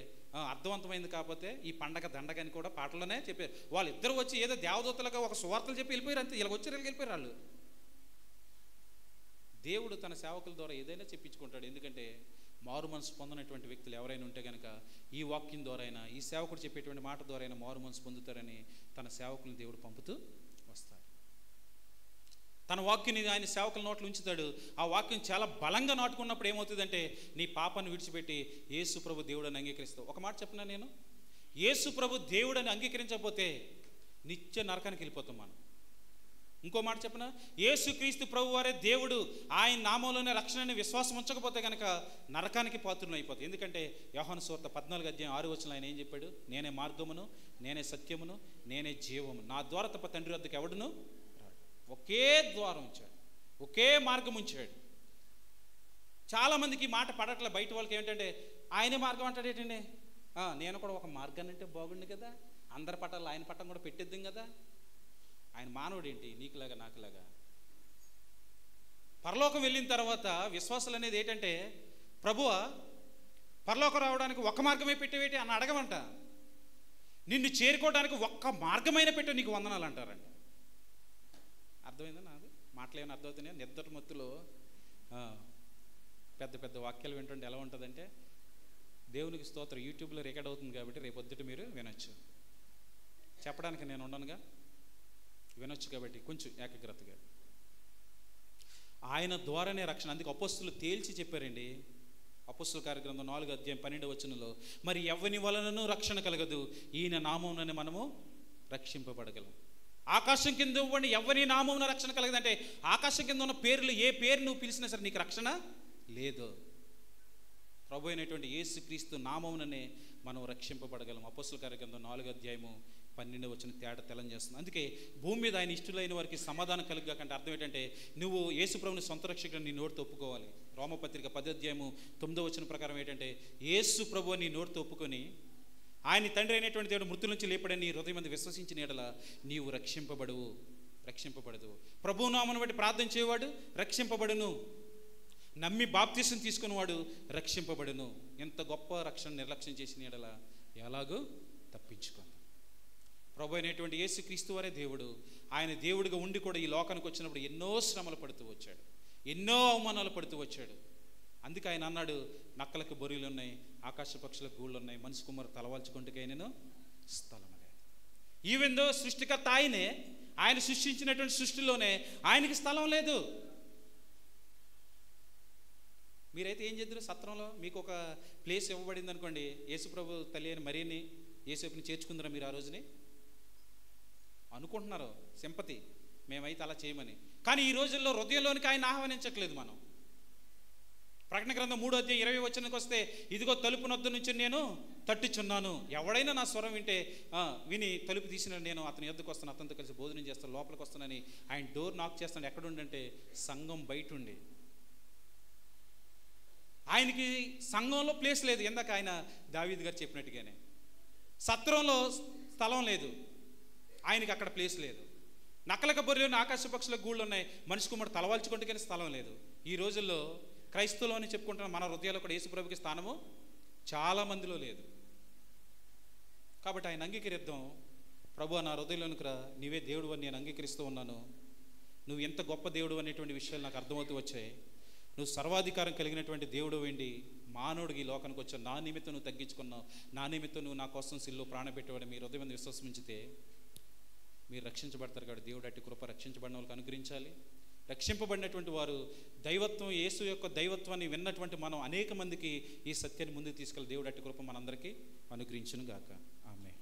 Speaker 1: అర్థవంతమైంది కాకపోతే ఈ పండగ దండగని కూడా పాటలోనే చెప్పారు. వాళ్ళిద్దరు వచ్చి ఏదో దేవదూతలుగా ఒక సువార్తలు చెప్పి వెళ్ళిపోయారు, అంతే. ఇలా వచ్చి వెళ్ళిపోయారు వాళ్ళు. దేవుడు తన సేవకుల ద్వారా ఏదైనా చెప్పించుకుంటాడు. ఎందుకంటే మారు మనసు పొందినటువంటి వ్యక్తులు ఎవరైనా ఉంటే కనుక ఈ వాక్యం ద్వారా అయినా, ఈ సేవకుడు చెప్పేటువంటి మాట ద్వారా అయినా మారు మనసు పొందుతారని తన సేవకులను దేవుడు పంపుతూ వస్తాడు. తన వాక్యాన్ని ఆయన సేవకుల నోట్లు ఉంచుతాడు. ఆ వాక్యం చాలా బలంగా నాటుకున్నప్పుడు ఏమవుతుందంటే, నీ పాపాన్ని విడిచిపెట్టి యేసు ప్రభు దేవుడని అంగీకరిస్తావు. ఒక మాట చెప్పినా, నేను యేసు ప్రభు దేవుడని అంగీకరించకపోతే నిత్య నరకానికి వెళ్ళిపోతాం మనం. ఇంకో మాట చెప్పిన, యేసుక్రీస్తు ప్రభు వారే దేవుడు, ఆయన నామంలోనే రక్షణని విశ్వాసం ఉంచకపోతే కనుక నరకానికి పాత్రలు అయిపోతాయి. ఎందుకంటే యోహాను సువార్త 14వ అధ్యాయం 6వ వచనంలో ఆయన ఏం చెప్పాడు? నేనే మార్గమును, నేనే సత్యమును, నేనే జీవము, నా ద్వారా తప్ప తండ్రి వద్దకు ఎవడును రాడు. ఒకే ద్వారం ఉంచాడు, ఒకే మార్గం ఉంచాడు. చాలామందికి మాట పడట్లే. బయట వాళ్ళకి ఏంటంటే, ఆయనే మార్గం అంటాడు ఏంటండి, నేను కూడా ఒక మార్గాన్ని అంటే బాగుండు కదా, అందరి పట్టాలు ఆయన పట్టం కూడా పెట్టేద్దాం కదా. ఆయన మానవుడు ఏంటి? నీకులాగా నాకులాగా. పరలోకం వెళ్ళిన తర్వాత విశ్వాసులు అనేది ఏంటంటే, ప్రభువా పరలోకం రావడానికి ఒక్క మార్గమే పెట్టేవేటి అని అడగమంట. నిన్ను చేరుకోవడానికి ఒక్క మార్గమైన పెట్టే నీకు వందనాలు అంటారండి. అర్థమైందా? నాది మాటలు ఏమైనా అర్థమవుతున్నాయా? నిద్ర మత్తులో పెద్ద పెద్ద వాక్యాలు వింటుంటే ఎలా ఉంటుందంటే, దేవునికి స్తోత్రం, యూట్యూబ్లో రికార్డ్ అవుతుంది కాబట్టి రేపు పొద్దుట మీరు వినొచ్చు. చెప్పడానికి నేను ఉండనుగా, వినొచ్చు కాబట్టి కొంచెం ఏకాగ్రతగా. ఆయన ద్వారానే రక్షణ. అందుకే అపోస్తులు తేల్చి చెప్పారండి. అపోస్తుల కార్యగ్రంథం 4:12 మరి ఎవ్వని వలనను రక్షణ కలగదు, ఈయన నామముననే మనము రక్షింపబడగలం. ఆకాశం కింద ఇవ్వండి ఎవ్వని నామమున రక్షణ కలగదంటే, ఆకాశం కింద ఉన్న పేర్లు ఏ పేరు నువ్వు పిలిచినా సరే నీకు రక్షణ లేదు. ప్రభు అయినటువంటి యేసుక్రీస్తు నామముననే మనం రక్షింపబడగలం. అపోస్తుల కార్యగ్రంథం 4:12 తేడా తెలియజేస్తుంది. అందుకే భూమి మీద ఆయన ఇష్టలైన వారికి సమాధానం కలుగకంటే అర్థం ఏంటంటే, నువ్వు యేసు ప్రభుని సొంత రక్షకుడు నీ నోటితో ఒప్పుకోవాలి. రోమపత్రిక 10:9 ప్రకారం ఏంటంటే, యేసు ప్రభు నీ నోటితో ఒప్పుకొని ఆయన తండ్రి అయినటువంటి దేవుడు మృతుల నుంచి లేపడని నీ హృదయం మీద విశ్వసించిన యెడల నీవు రక్షింపబడదు. ప్రభువు నామమును బట్టి ప్రార్థన చేయవాడు రక్షింపబడును, నమ్మి బాప్తిసం తీసుకున్నవాడు రక్షింపబడును. ఎంత గొప్ప రక్షణ నిర్లక్ష్యం చేసిన యెడల ఎలాగో తప్పించుకుంది. ప్రభు అయినటువంటి యేసుక్రీస్తు వారే దేవుడు. ఆయన దేవుడిగా ఉండి కూడా ఈ లోకానికి వచ్చినప్పుడు ఎన్నో శ్రమలు పడుతూ వచ్చాడు, ఎన్నో అవమానాలు పడుతూ వచ్చాడు. అందుకే ఆయన అన్నాడు, నక్కలకు బొరియలు ఉన్నాయి, ఆకాశ పక్షులకు గూళ్ళు ఉన్నాయి, మనిషి కుమారు తలవాల్చుకుంటుకే నేను స్థలం లేదు. ఈవెన్ దో సృష్టికర్త ఆయనే, ఆయన సృష్టించినటువంటి సృష్టిలోనే ఆయనకి స్థలం లేదు. మీరైతే ఏం చేద్దరు? సత్రంలో మీకు ఒక ప్లేస్ ఇవ్వబడింది అనుకోండి, యేసుప్రభు తల్లి అయిన మరియని యేసుని చేర్చుకుందరా మీరు? ఆ రోజుని అనుకుంటున్నారు సింపతి, మేమైతే అలా చేయమని. కానీ ఈ రోజుల్లో హృదయంలోనికి ఆయన ఆహ్వానించట్లేదు. మనం ప్రకటన గ్రంథం 3:20 వస్తే, ఇదిగో తలుపు నొద్ద నుంచి నేను తట్టుచున్నాను, ఎవడైనా నా స్వరం విని తలుపు తీసిన నేను అతని యొద్దకు వస్తాను, అతనితో కలిసి భోజనం చేస్తాను, లోపలికి వస్తానని ఆయన డోర్ నాక్ చేస్తాను. ఎక్కడుండంటే సంఘం బయట ఉండి. ఆయనకి సంఘంలో ప్లేస్ లేదు. ఎందాక ఆయన దావీదు గారు చెప్పినట్టుగానే సత్రంలో స్థలం లేదు, ఆయనకి అక్కడ ప్లేస్ లేదు. నక్కలక బొర్రెలు ఆకాశ పక్షుల గూళ్ళు ఉన్నాయి, మనిషి కుమారుడు తలవాల్చుకుంటే కానీ స్థలం లేదు. ఈ రోజుల్లో క్రైస్తవులు అని చెప్పుకుంటున్న మన హృదయాల్లో కూడా యేసుప్రభుకి స్థానము చాలా మందిలో లేదు. కాబట్టి ఆయన అంగీకరిద్దాం. ప్రభు నా హృదయంలోనికి రా, నీవే దేవుడు అని నేను అంగీకరిస్తూ ఉన్నాను, నువ్వు ఎంత గొప్ప దేవుడు అనేటువంటి విషయాలు నాకు అర్థమవుతూ వచ్చాయి. నువ్వు సర్వాధికారం కలిగినటువంటి దేవుడు వేండి మానవుడికి ఈ లోకానికి వచ్చావు, నా నిమిత్తం నువ్వు తగ్గించుకున్నావు, నా నిమిత్తం నువ్వు నా కోసం సిల్లో ప్రాణ పెట్టేవాడు మీ హృదయం విశ్వసించితే మీరు రక్షించబడతారు. కాబట్టి దేవుడు అట్టి కృప రక్షించబడిన వాళ్ళకి అనుగ్రహించాలి. రక్షింపబడినటువంటి వారు దైవత్వం, యేసు యొక్క దైవత్వాన్ని విన్నటువంటి మనం అనేక మందికి ఈ సత్యాన్ని ముందుకు తీసుకెళ్ళి దేవుడు అట్టి కృప మనందరికీ అనుగ్రహించును గాక. ఆమేన్.